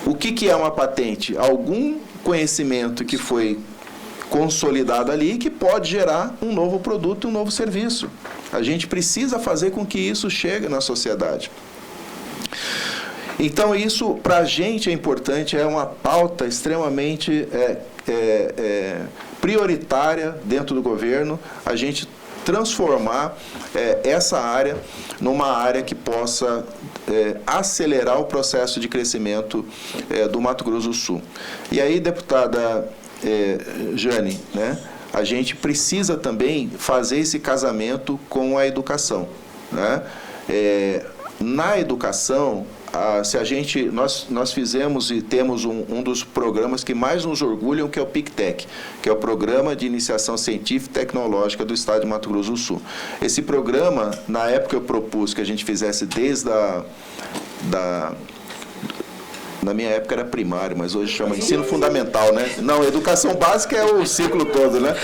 Speaker 10: O que é uma patente? Algum conhecimento que foi consolidado ali que pode gerar um novo produto e um novo serviço. A gente precisa fazer com que isso chegue na sociedade. Então, isso, para a gente, é importante, é uma pauta extremamente prioritária dentro do governo, a gente transformar essa área numa área que possa acelerar o processo de crescimento do Mato Grosso do Sul. E aí, deputada Jane, né, a gente precisa também fazer esse casamento com a educação, né? Na educação, nós fizemos e temos um dos programas que mais nos orgulham, que é o PICTEC, que é o Programa de Iniciação Científica e Tecnológica do Estado de Mato Grosso do Sul. Esse programa, na época eu propus que a gente fizesse desde na minha época era primário, mas hoje chama ensino fundamental, né? Não, educação básica é o ciclo todo, né?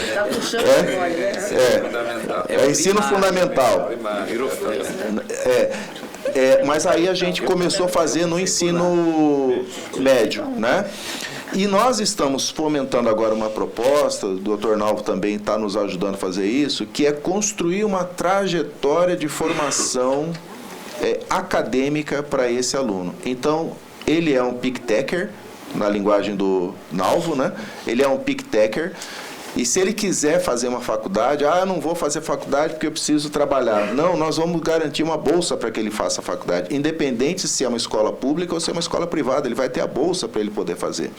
Speaker 10: É ensino fundamental. Mas aí a gente começou a fazer no ensino médio, né? E nós estamos fomentando agora uma proposta, o Dr. Nalvo também está nos ajudando a fazer isso, que é construir uma trajetória de formação acadêmica para esse aluno. Então, ele é um PICTECer, na linguagem do Nalvo, né? Ele é um PICTECer. E se ele quiser fazer uma faculdade, eu não vou fazer faculdade porque eu preciso trabalhar. Não, nós vamos garantir uma bolsa para que ele faça a faculdade. Independente se é uma escola pública ou se é uma escola privada, ele vai ter a bolsa para ele poder fazer.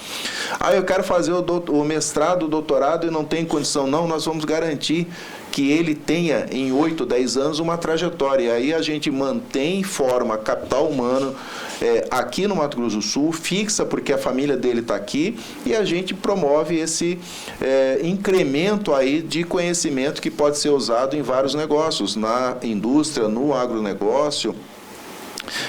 Speaker 10: Eu quero fazer o mestrado, o doutorado e não tenho condição. Não, nós vamos garantir que ele tenha, em 8, 10 anos, uma trajetória. E aí a gente mantém, forma capital humano aqui no Mato Grosso do Sul, fixa porque a família dele está aqui, e a gente promove esse incremento aí de conhecimento que pode ser usado em vários negócios, na indústria, no agronegócio.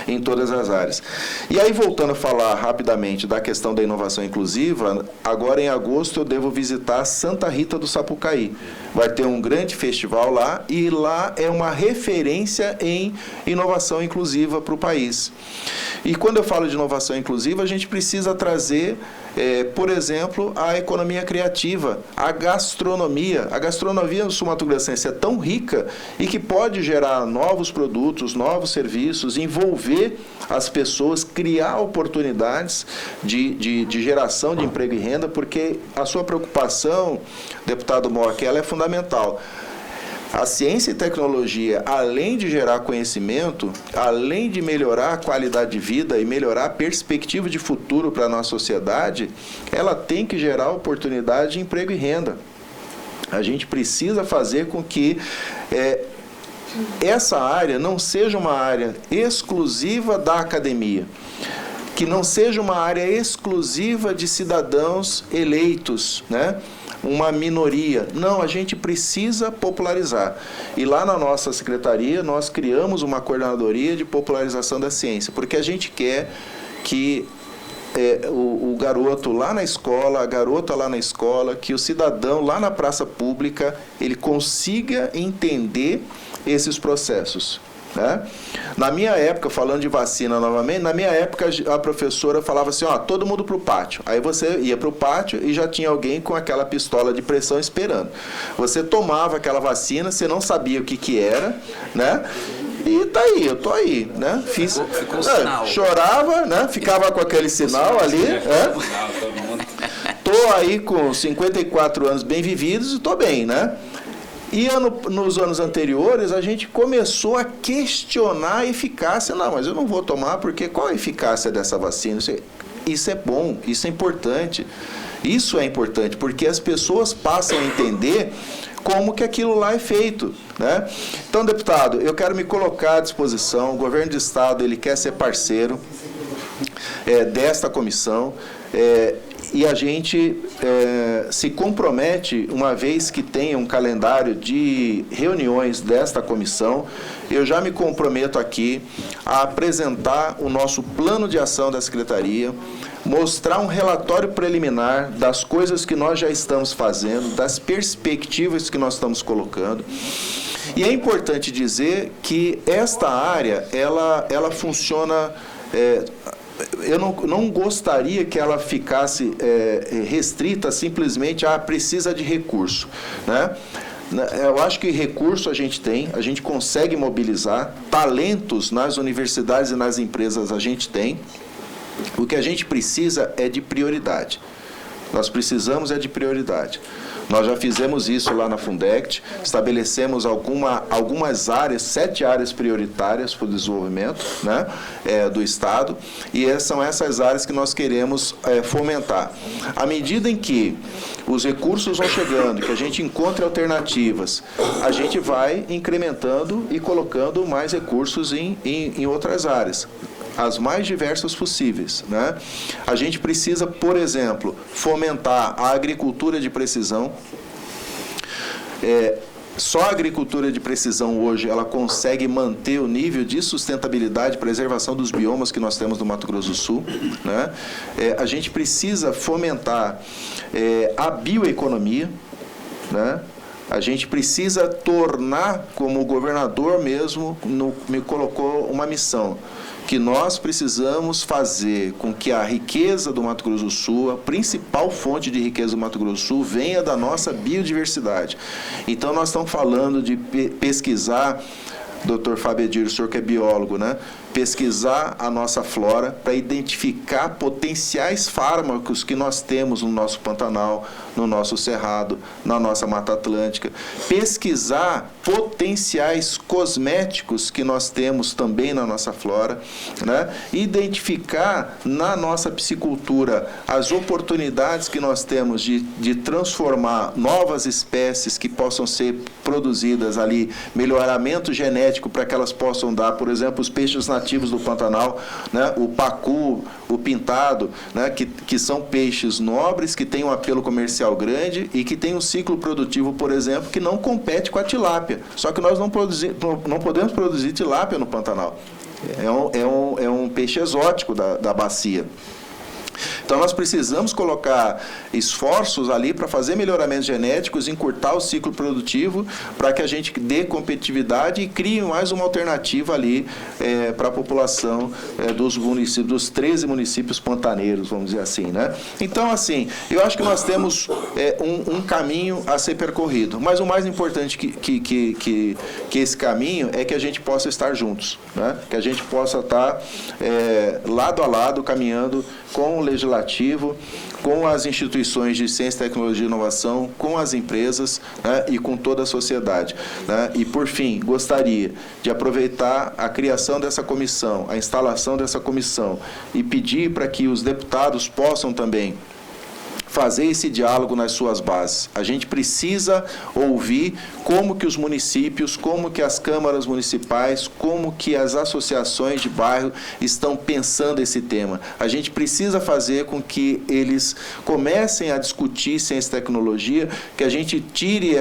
Speaker 10: em todas as áreas. E aí, voltando a falar rapidamente da questão da inovação inclusiva, agora em agosto eu devo visitar Santa Rita do Sapucaí. Vai ter um grande festival lá, e lá é uma referência em inovação inclusiva para o país. E quando eu falo de inovação inclusiva, a gente precisa trazer, por exemplo, a economia criativa, a gastronomia. A gastronomia no sul-mato-grossense é tão rica e que pode gerar novos produtos, novos serviços, envolver as pessoas, criar oportunidades de geração de emprego e renda, porque a sua preocupação, deputado Mock, ela é fundamental. A ciência e tecnologia, além de gerar conhecimento, além de melhorar a qualidade de vida e melhorar a perspectiva de futuro para a nossa sociedade, ela tem que gerar oportunidade de emprego e renda. A gente precisa fazer com que essa área não seja uma área exclusiva da academia, que não seja uma área exclusiva de cidadãos eleitos, né? Uma minoria. Não, a gente precisa popularizar. E lá na nossa secretaria, nós criamos uma coordenadoria de popularização da ciência, porque a gente quer que o garoto lá na escola, a garota lá na escola, que o cidadão lá na praça pública, ele consiga entender esses processos. Né? Na minha época, falando de vacina novamente, na minha época a professora falava assim, todo mundo para o pátio. Aí você ia para o pátio e já tinha alguém com aquela pistola de pressão esperando. Você tomava aquela vacina, você não sabia o que era, né? E tá aí, eu tô aí, né? Chorava, né? Ficava com aquele sinal ali, Tô aí com 54 anos bem vividos e tô bem, né? E nos anos anteriores, a gente começou a questionar a eficácia. Não, mas eu não vou tomar, porque qual a eficácia dessa vacina? Isso é bom, isso é importante. Isso é importante, porque as pessoas passam a entender como que aquilo lá é feito, né? Então, deputado, eu quero me colocar à disposição. O governo do Estado, ele quer ser parceiro desta comissão. E a gente se compromete, uma vez que tenha um calendário de reuniões desta comissão, eu já me comprometo aqui a apresentar o nosso plano de ação da Secretaria, mostrar um relatório preliminar das coisas que nós já estamos fazendo, das perspectivas que nós estamos colocando. E é importante dizer que esta área, ela funciona... eu não gostaria que ela ficasse restrita simplesmente a precisa de recurso, né? Eu acho que recurso a gente consegue mobilizar, talentos nas universidades e nas empresas a gente tem. O que a gente precisa é de prioridade. Nós precisamos de prioridade. Nós já fizemos isso lá na Fundect, estabelecemos algumas áreas, 7 áreas prioritárias para o desenvolvimento, né, do Estado, e são essas áreas que nós queremos fomentar. À medida em que os recursos vão chegando, que a gente encontre alternativas, a gente vai incrementando e colocando mais recursos em outras áreas, as mais diversas possíveis, né? A gente precisa, por exemplo, fomentar a agricultura de precisão. Só a agricultura de precisão hoje ela consegue manter o nível de sustentabilidade e preservação dos biomas que nós temos no Mato Grosso do Sul, né? A gente precisa fomentar a bioeconomia, né? A gente precisa tornar, como o governador mesmo me colocou uma missão, que nós precisamos fazer com que a riqueza do Mato Grosso do Sul, a principal fonte de riqueza do Mato Grosso do Sul, venha da nossa biodiversidade. Então, nós estamos falando de pesquisar, doutor Fábio Edir, o senhor que é biólogo, né? Pesquisar a nossa flora para identificar potenciais fármacos que nós temos no nosso Pantanal, no nosso Cerrado, na nossa Mata Atlântica. Pesquisar potenciais cosméticos que nós temos também na nossa flora, né? Identificar na nossa piscicultura as oportunidades que nós temos de transformar novas espécies que possam ser produzidas ali, melhoramento genético para que elas possam dar, por exemplo, os peixes nativos do Pantanal, né? O pacu, o pintado, né? que são peixes nobres, que têm um apelo comercial grande e que têm um ciclo produtivo, por exemplo, que não compete com a tilápia. Só que nós não podemos produzir tilápia no Pantanal. É um peixe exótico da bacia. Então, nós precisamos colocar esforços ali para fazer melhoramentos genéticos, encurtar o ciclo produtivo, para que a gente dê competitividade e crie mais uma alternativa ali para a população dos municípios, dos 13 municípios pantaneiros, vamos dizer assim, né? Então, assim, eu acho que nós temos um caminho a ser percorrido, mas o mais importante que esse caminho é que a gente possa estar juntos, né? Que a gente possa estar lado a lado, caminhando com o legislativo, com as instituições de ciência, tecnologia e inovação, com as empresas, né, e com toda a sociedade, né? E, por fim, gostaria de aproveitar a criação dessa comissão, a instalação dessa comissão, e pedir para que os deputados possam também fazer esse diálogo nas suas bases. A gente precisa ouvir como que os municípios, como que as câmaras municipais, como que as associações de bairro estão pensando esse tema. A gente precisa fazer com que eles comecem a discutir ciência e tecnologia, que a gente tire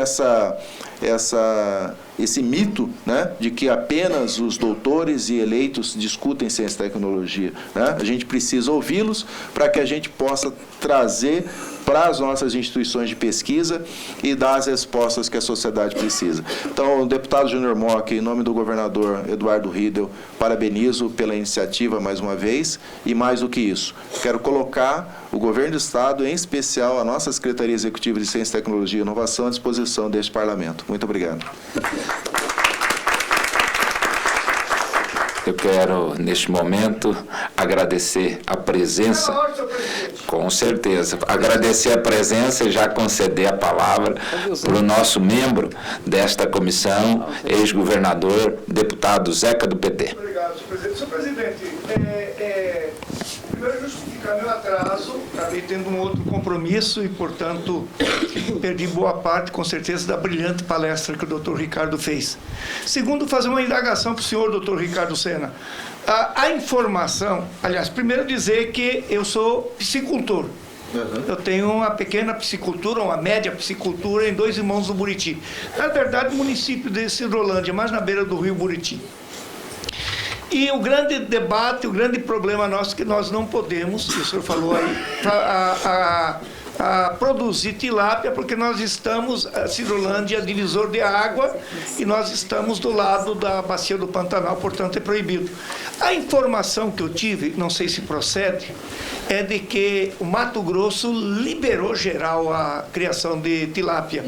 Speaker 10: esse mito, né, de que apenas os doutores e eleitos discutem ciência e tecnologia, né? A gente precisa ouvi-los para que a gente possa trazer para as nossas instituições de pesquisa e dar as respostas que a sociedade precisa. Então, o deputado Júnior Mock, em nome do governador Eduardo Riedel, parabenizo pela iniciativa mais uma vez, e mais do que isso, quero colocar o governo do Estado, em especial a nossa Secretaria Executiva de Ciência, Tecnologia e Inovação, à disposição deste Parlamento. Muito obrigado.
Speaker 3: Eu quero, neste momento, agradecer a presença, com certeza, agradecer a presença e já conceder a palavra para o nosso membro desta comissão, ex-governador, deputado Zeca do PT.
Speaker 11: Obrigado, senhor presidente. Senhor presidente, primeiro justificar meu atraso, acabei tendo um outro compromisso e, portanto, perdi boa parte, com certeza, da brilhante palestra que o doutor Ricardo fez. Segundo, fazer uma indagação para o senhor, doutor Ricardo Sena. A informação, aliás, primeiro dizer que eu sou piscicultor. Eu tenho uma pequena piscicultura, uma média piscicultura em 2 Irmãos do Buriti. Na verdade, o município de Cidrolândia, mais na beira do rio Buriti. E o grande debate, o grande problema nosso é que nós não podemos, o senhor falou aí, a produzir tilápia, porque nós estamos, a Cidrolândia é divisor de água, e nós estamos do lado da bacia do Pantanal, portanto é proibido. A informação que eu tive, não sei se procede, é de que o Mato Grosso liberou geral a criação de tilápia.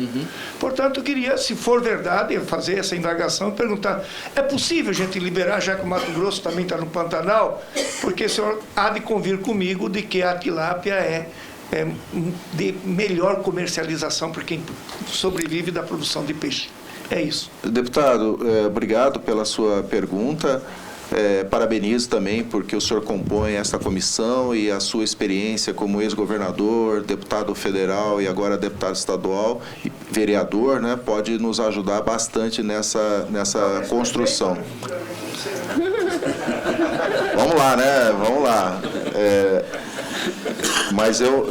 Speaker 11: Portanto, eu queria, se for verdade, fazer essa indagação e perguntar, é possível a gente liberar, já que o Mato Grosso também está no Pantanal? Porque o senhor há de convir comigo de que a tilápia é de melhor comercialização para quem sobrevive da produção de peixe. É isso.
Speaker 10: Deputado, obrigado pela sua pergunta. Parabenizo também porque o senhor compõe essa comissão e a sua experiência como ex-governador, deputado federal e agora deputado estadual e vereador, né, pode nos ajudar bastante nessa construção. Vamos lá, né? Vamos lá. Mas eu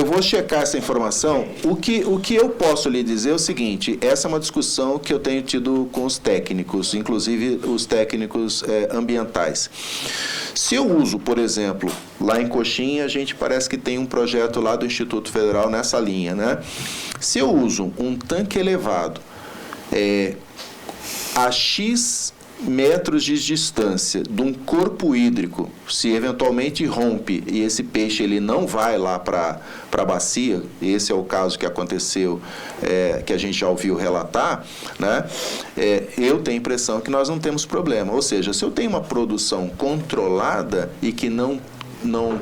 Speaker 10: vou checar essa informação. O que eu posso lhe dizer é o seguinte: essa é uma discussão que eu tenho tido com os técnicos, inclusive os técnicos ambientais. Se eu uso, por exemplo, lá em Coxinha, a gente parece que tem um projeto lá do Instituto Federal nessa linha, né? Se eu uso um tanque elevado a X metros de distância de um corpo hídrico, se eventualmente rompe e esse peixe ele não vai lá para a bacia, esse é o caso que aconteceu, que a gente já ouviu relatar, né? Eu tenho a impressão que nós não temos problema. Ou seja, se eu tenho uma produção controlada e que não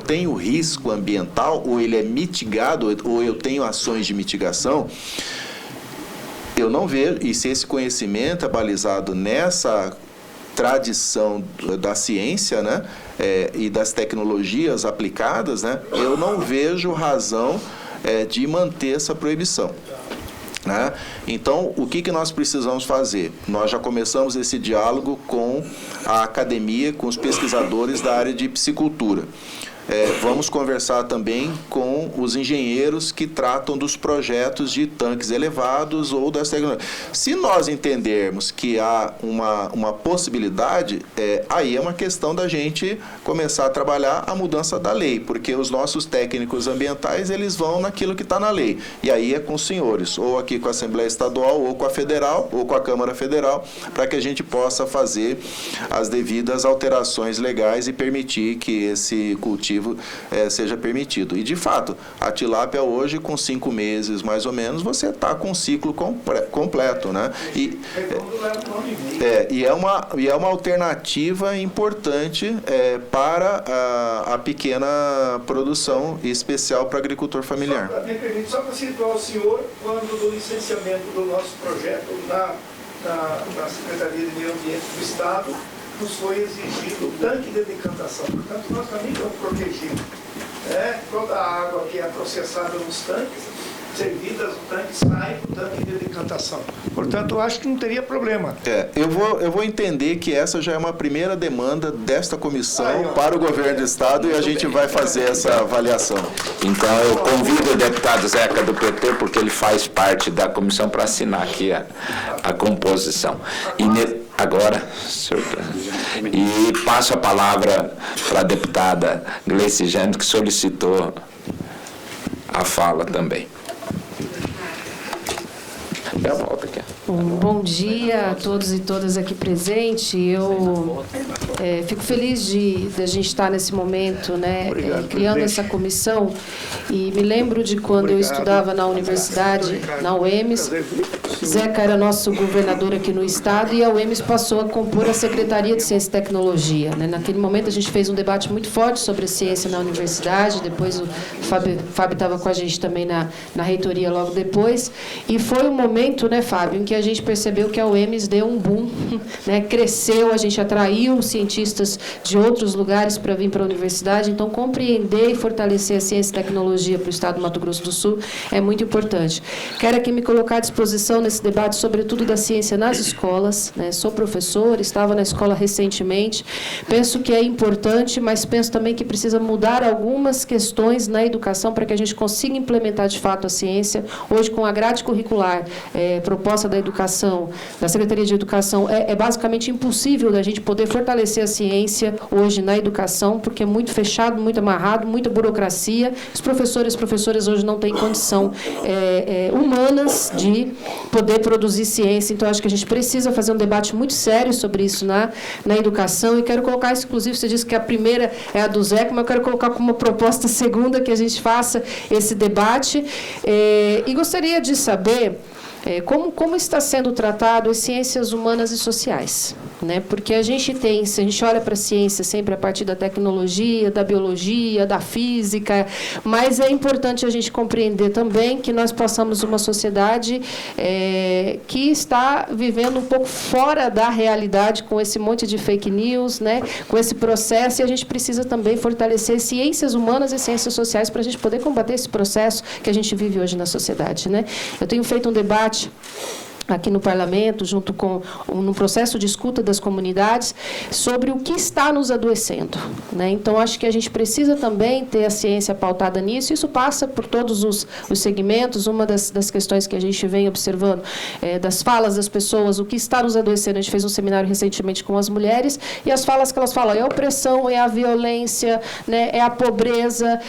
Speaker 10: tem o risco ambiental, ou ele é mitigado, ou eu tenho ações de mitigação, eu não vejo, e se esse conhecimento é balizado nessa tradição da ciência, né, e das tecnologias aplicadas, né, eu não vejo razão de manter essa proibição. Né? Então, o que nós precisamos fazer? Nós já começamos esse diálogo com a academia, com os pesquisadores da área de piscicultura. Vamos conversar também com os engenheiros que tratam dos projetos de tanques elevados ou das tecnologias. Se nós entendermos que há uma possibilidade, aí é uma questão da gente começar a trabalhar a mudança da lei, porque os nossos técnicos ambientais, eles vão naquilo que está na lei. E aí é com os senhores, ou aqui com a Assembleia Estadual, ou com a Federal, ou com a Câmara Federal, para que a gente possa fazer as devidas alterações legais e permitir que esse cultivo seja permitido. E, de fato, a tilápia hoje, com 5 meses, mais ou menos, você está com um ciclo completo, né? E é uma alternativa importante para a pequena produção, em especial para agricultor familiar.
Speaker 11: Só para situar o senhor, quando do licenciamento do nosso projeto na Secretaria de Meio Ambiente do Estado, nos foi exigido o tanque de decantação. Portanto, nós também estamos protegidos. Toda a água que é processada nos tanques, servidas, o tanque sai do tanque de decantação. Portanto, eu acho que não teria problema.
Speaker 10: Eu vou entender que essa já é uma primeira demanda desta comissão para o governo do Estado e a gente vai fazer essa avaliação.
Speaker 3: Então, eu convido o deputado Zeca do PT, porque ele faz parte da comissão, para assinar aqui a composição. Agora, senhor, e passo a palavra para a deputada Gleice Jânio, que solicitou a fala também. Eu volto aqui.
Speaker 12: Bom dia a todos e todas aqui presentes. Eu fico feliz de a gente estar nesse momento, né, criando essa comissão. E me lembro de quando eu estudava na universidade, na UEMS. Zeca era nosso governador aqui no estado e a UEMS passou a compor a Secretaria de Ciência e Tecnologia, né? Naquele momento a gente fez um debate muito forte sobre ciência na universidade. Depois o Fábio estava com a gente também na reitoria logo depois. E foi um momento, né, Fábio, em que a gente percebeu que a UEMS deu um boom, né? Cresceu, a gente atraiu cientistas de outros lugares para vir para a universidade. Então, compreender e fortalecer a ciência e tecnologia para o estado do Mato Grosso do Sul é muito importante. Quero aqui me colocar à disposição nesse debate, sobretudo da ciência nas escolas, né? Sou professora, estava na escola recentemente. Penso que é importante, mas penso também que precisa mudar algumas questões na educação para que a gente consiga implementar de fato a ciência. Hoje, com a grade curricular proposta da educação, da Secretaria de Educação, é basicamente impossível da gente poder fortalecer a ciência hoje na educação, porque é muito fechado, muito amarrado, muita burocracia. Os professores e professoras hoje não têm condição humanas de poder produzir ciência. Então, acho que a gente precisa fazer um debate muito sério sobre isso na educação. E quero colocar isso, inclusive, você disse que a primeira é a do Zeca, mas eu quero colocar como uma proposta segunda que a gente faça esse debate. E gostaria de saber como está sendo tratado as ciências humanas e sociais, né? Porque a gente se a gente olha para a ciência sempre a partir da tecnologia, da biologia, da física, mas é importante a gente compreender também que nós passamos uma sociedade que está vivendo um pouco fora da realidade, com esse monte de fake news, né? Com esse processo, e a gente precisa também fortalecer ciências humanas e ciências sociais para a gente poder combater esse processo que a gente vive hoje na sociedade, né? Eu tenho feito um debate aqui no Parlamento, junto com no processo de escuta das comunidades, sobre o que está nos adoecendo, né? Então, acho que a gente precisa também ter a ciência pautada nisso. Isso passa por todos os segmentos. Uma das questões que a gente vem observando, das falas das pessoas, o que está nos adoecendo. A gente fez um seminário recentemente com as mulheres, e as falas que elas falam é a opressão, é a violência, né, é a pobreza,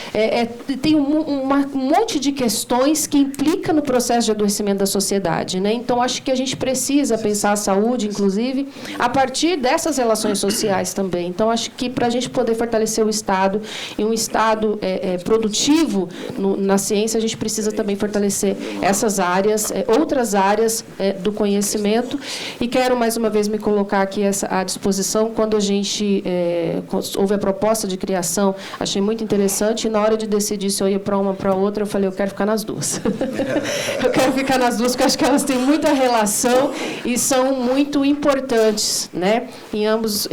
Speaker 12: tem um monte de questões que implica no processo de adoecimento da sociedade, né? Então, acho que a gente precisa pensar a saúde, inclusive, a partir dessas relações sociais também. Então, acho que para a gente poder fortalecer o Estado, e um Estado produtivo na ciência, a gente precisa também fortalecer essas áreas, outras áreas do conhecimento. E quero, mais uma vez, me colocar aqui à disposição. Quando a gente houve a proposta de criação, achei muito interessante, e na hora de decidir se eu ia para uma ou para outra, eu falei, eu quero ficar nas duas. Eu quero ficar nas duas, porque acho que elas têm muita relação e são muito importantes, né, em ambas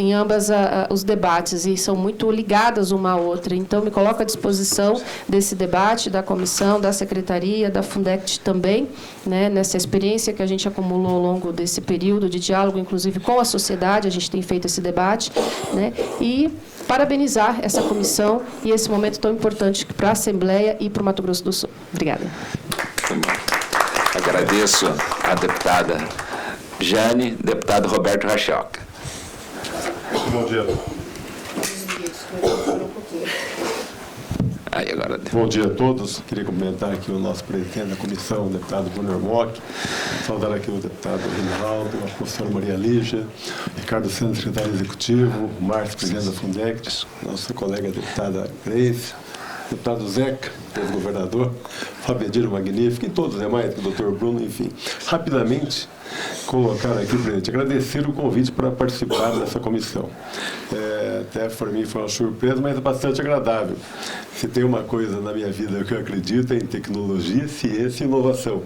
Speaker 12: os debates, e são muito ligadas uma à outra. Então, me coloco à disposição desse debate, da comissão, da secretaria, da Fundect também, né, nessa experiência que a gente acumulou ao longo desse período de diálogo, inclusive com a sociedade, a gente tem feito esse debate, né, e parabenizar essa comissão e esse momento tão importante para a Assembleia e para o Mato Grosso do Sul. Obrigada.
Speaker 3: Agradeço a deputada Jane, deputado Roberto Rachoca.
Speaker 13: Bom dia.
Speaker 3: Aí, agora...
Speaker 13: Bom dia a todos. Queria cumprimentar aqui o nosso presidente da comissão, o deputado Júnior Mock, saudar aqui o deputado Rinaldo, a professora Maria Lígia, Ricardo Santos, secretário executivo, o Márcio, presidente da Fundect, nossa colega deputada Grace, deputado Zeca, ex-governador, Fábio Edir, magnífico, e todos os demais, o doutor Bruno, enfim. Rapidamente, colocar aqui, presidente, agradecer o convite para participar dessa comissão. Até para mim foi uma surpresa, mas é bastante agradável. Se tem uma coisa na minha vida que eu acredito é em tecnologia, ciência e inovação.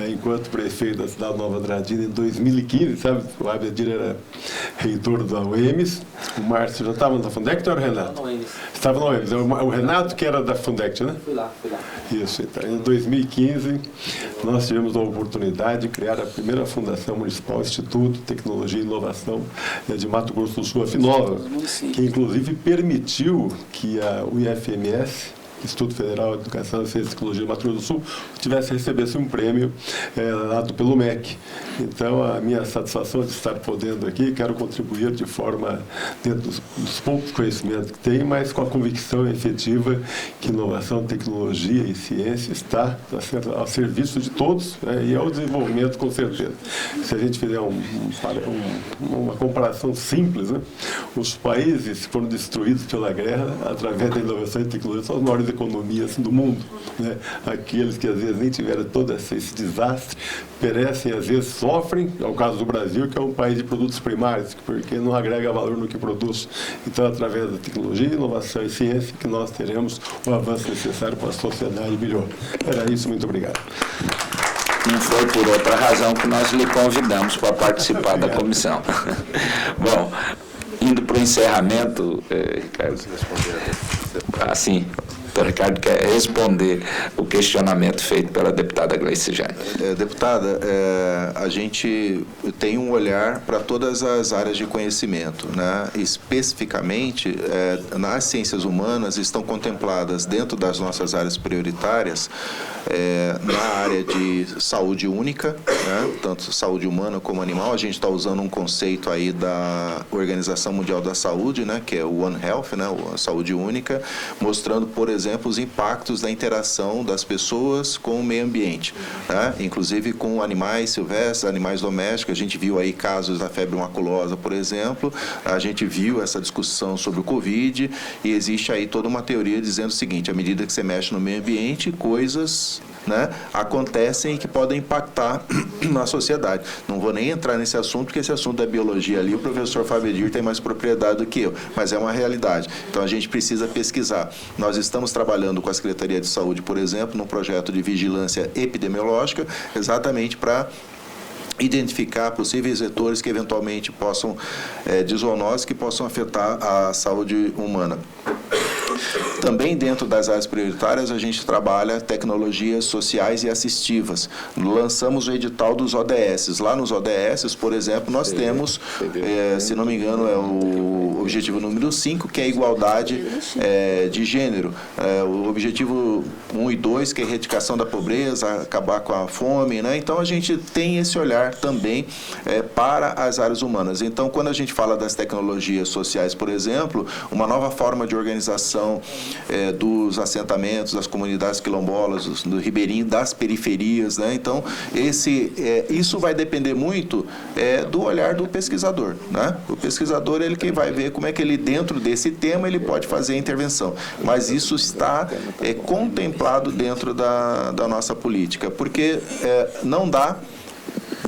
Speaker 13: Enquanto prefeito da cidade de Nova Andradina, em 2015, sabe, o Abedir era reitor da UEMS, o Márcio já estava na Fundect ou era o Renato? Estava na UEMS. O Renato que era da Fundect, né?
Speaker 8: Fui lá.
Speaker 13: Isso, então, em 2015, nós tivemos a oportunidade de criar a primeira Fundação Municipal Instituto de Tecnologia e Inovação de Mato Grosso do Sul, a FINOVA, que inclusive permitiu que o IFMS, Instituto Federal de Educação, Ciência e Tecnologia do Mato Grosso do Sul, recebesse um prêmio dado pelo MEC. Então, a minha satisfação de estar podendo aqui, quero contribuir de forma, dentro dos poucos conhecimentos que tenho, mas com a convicção efetiva que inovação, tecnologia e ciência está ao serviço de todos, e ao desenvolvimento, com certeza. Se a gente fizer uma comparação simples, né, os países que foram destruídos pela guerra, através da inovação e tecnologia, são as maiores economias do mundo, né? Aqueles que às vezes nem tiveram todo esse desastre, perecem, às vezes sofrem, é o caso do Brasil, que é um país de produtos primários, porque não agrega valor no que produz. Então, através da tecnologia, inovação e ciência, que nós teremos o avanço necessário para a sociedade melhor. Era isso, muito obrigado.
Speaker 3: Não foi por outra razão que nós lhe convidamos para participar da comissão. Bom, indo para o encerramento, Ricardo. Assim, o Ricardo quer responder o questionamento feito pela deputada Gleice Jane.
Speaker 10: Deputada, a gente tem um olhar para todas as áreas de conhecimento, né? Especificamente, nas ciências humanas estão contempladas dentro das nossas áreas prioritárias, na área de saúde única, né? Tanto saúde humana como animal. A gente está usando um conceito aí da Organização Mundial da Saúde, né? Que é o One Health, né? A saúde única, mostrando, por exemplo, os impactos da interação das pessoas com o meio ambiente, né? Inclusive com animais silvestres, animais domésticos. A gente viu aí casos da febre maculosa, por exemplo, a gente viu essa discussão sobre o Covid, e existe aí toda uma teoria dizendo o seguinte: à medida que você mexe no meio ambiente, coisas, né, acontecem e que podem impactar na sociedade. Não vou nem entrar nesse assunto, porque esse assunto da biologia ali, o professor Fábio Edir tem mais propriedade do que eu, mas é uma realidade. Então, a gente precisa pesquisar. Nós estamos trabalhando com a Secretaria de Saúde, por exemplo, num projeto de vigilância epidemiológica, exatamente para identificar possíveis vetores que eventualmente possam, de zoonose, que possam afetar a saúde humana. Também dentro das áreas prioritárias a gente trabalha tecnologias sociais e assistivas. Lançamos o edital dos ODS. Lá nos ODS, por exemplo, nós temos, se não me engano, é o objetivo número 5, que é a igualdade de gênero. O objetivo 1 e 2, que é a erradicação da pobreza, acabar com a fome, né? Então, a gente tem esse olhar também para as áreas humanas. Então, quando a gente fala das tecnologias sociais, por exemplo, uma nova forma de organização dos assentamentos, das comunidades quilombolas, do ribeirinho, das periferias, né? Então, isso vai depender muito do olhar do pesquisador, né? O pesquisador, ele que vai ver como é que ele, dentro desse tema, ele pode fazer a intervenção. Mas isso está contemplado dentro da nossa política, porque não dá,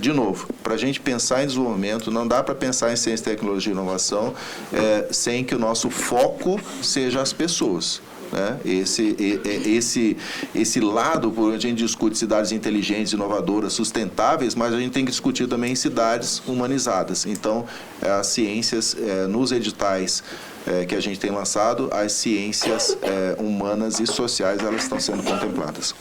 Speaker 10: de novo, para a gente pensar em desenvolvimento, não dá para pensar em ciência, tecnologia e inovação sem que o nosso foco seja as pessoas, né? Esse lado, por onde a gente discute cidades inteligentes, inovadoras, sustentáveis, mas a gente tem que discutir também cidades humanizadas. Então, as ciências, nos editais que a gente tem lançado, as ciências humanas e sociais, elas estão sendo contempladas.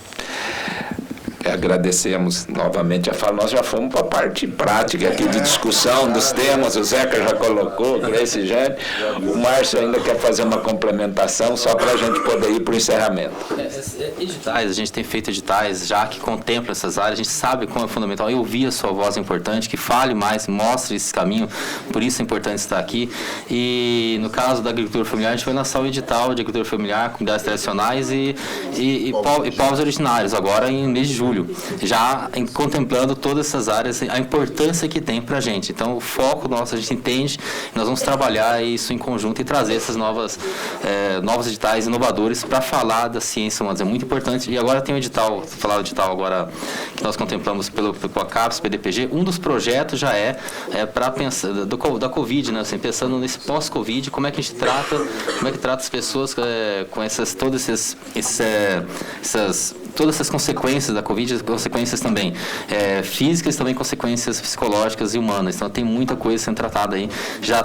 Speaker 3: agradecemos novamente a fala. Nós já fomos para a parte prática aqui de discussão dos temas, o Zeca já colocou, Gleice e Jane. O Márcio ainda quer fazer uma complementação, só para a gente poder ir para o encerramento.
Speaker 8: Editais, a gente tem feito editais já que contemplam essas áreas, a gente sabe como é fundamental. Eu ouvi a sua voz, é importante, que fale mais, mostre esse caminho, por isso é importante estar aqui. E no caso da agricultura familiar, a gente vai lançar o edital de agricultura familiar, comunidades tradicionais e povos originários, agora em mês de julho, já contemplando todas essas áreas, a importância que tem para a gente. Então, o foco nosso, a gente entende, nós vamos trabalhar isso em conjunto e trazer essas novos editais inovadores para falar da ciência humana. É muito importante. E agora tem o edital, vou falar do edital agora que nós contemplamos pelo CAPES, PDPG. Um dos projetos já é para pensar da Covid, né? Assim, pensando nesse pós-Covid, como é que a gente trata as pessoas com todas essas consequências da Covid, consequências também físicas, também consequências psicológicas e humanas. Então tem muita coisa sendo tratada aí. Já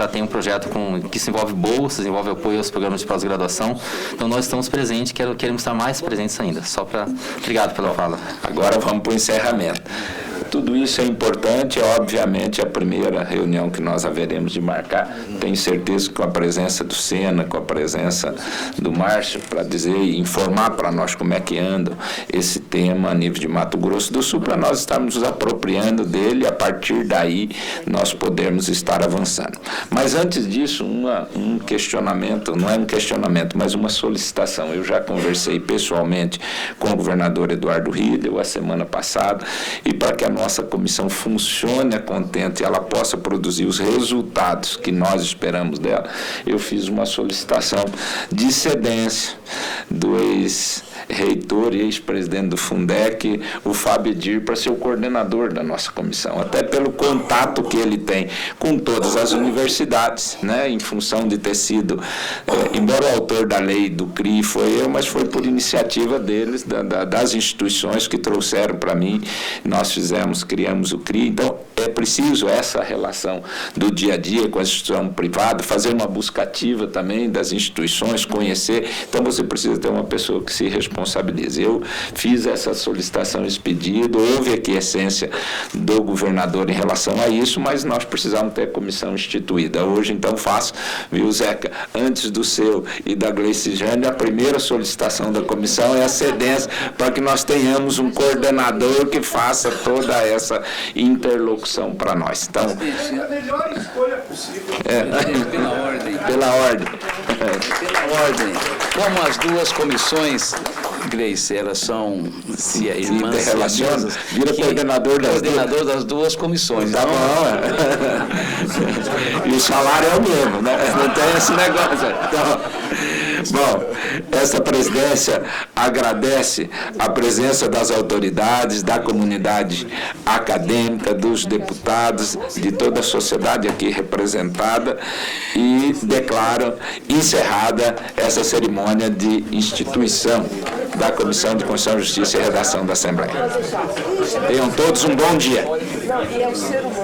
Speaker 8: tem um projeto que se envolve bolsas, envolve apoio aos programas de pós-graduação. Então nós estamos presentes, queremos estar mais presentes ainda. Obrigado pela fala.
Speaker 3: Agora vamos para o encerramento. Tudo isso é importante, obviamente, a primeira reunião que nós haveremos de marcar, tenho certeza que com a presença do Sena, com a presença do Márcio, para dizer e informar para nós como é que anda esse tema a nível de Mato Grosso do Sul, para nós estarmos nos apropriando dele, a partir daí nós podermos estar avançando. Mas antes disso, um questionamento, não é um questionamento, mas uma solicitação. Eu já conversei pessoalmente com o governador Eduardo Riedel a semana passada, e para que a nossa comissão funcione a contento e ela possa produzir os resultados que nós esperamos dela, eu fiz uma solicitação de cedência do ex-reitor e ex-presidente do Fundec, o Fábio Edir, para ser o coordenador da nossa comissão, até pelo contato que ele tem com todas as universidades, né, em função de ter sido, embora o autor da lei do CRI foi eu, mas foi por iniciativa deles, das instituições que trouxeram para mim, nós criamos o CRI, então é preciso essa relação do dia a dia com a instituição privada, fazer uma busca ativa também das instituições, conhecer, então você precisa ter uma pessoa que se responsabilize. Eu fiz essa solicitação, esse pedido, houve aquiescência do governador em relação a isso, mas nós precisamos ter comissão instituída. Hoje, então, faço, viu, Zeca, antes do seu e da Gleice Jane, a primeira solicitação da comissão é a cedência para que nós tenhamos um coordenador que faça toda essa interlocução para nós. Então,
Speaker 11: a melhor escolha possível.
Speaker 5: Pela ordem.
Speaker 3: Pela ordem.
Speaker 5: Pela ordem. Como as duas comissões, Gleice, elas são irmãs,
Speaker 3: relaciona, vira coordenador
Speaker 5: das duas comissões.
Speaker 3: Tá bom, E o salário é o mesmo, né? Não tem esse negócio. Então, bom, essa presidência agradece a presença das autoridades, da comunidade acadêmica, dos deputados, de toda a sociedade aqui representada e declara encerrada essa cerimônia de instituição da Comissão de Constituição, Justiça e Redação da Assembleia. Tenham todos um bom dia.
Speaker 7: Não, e é o ser humano.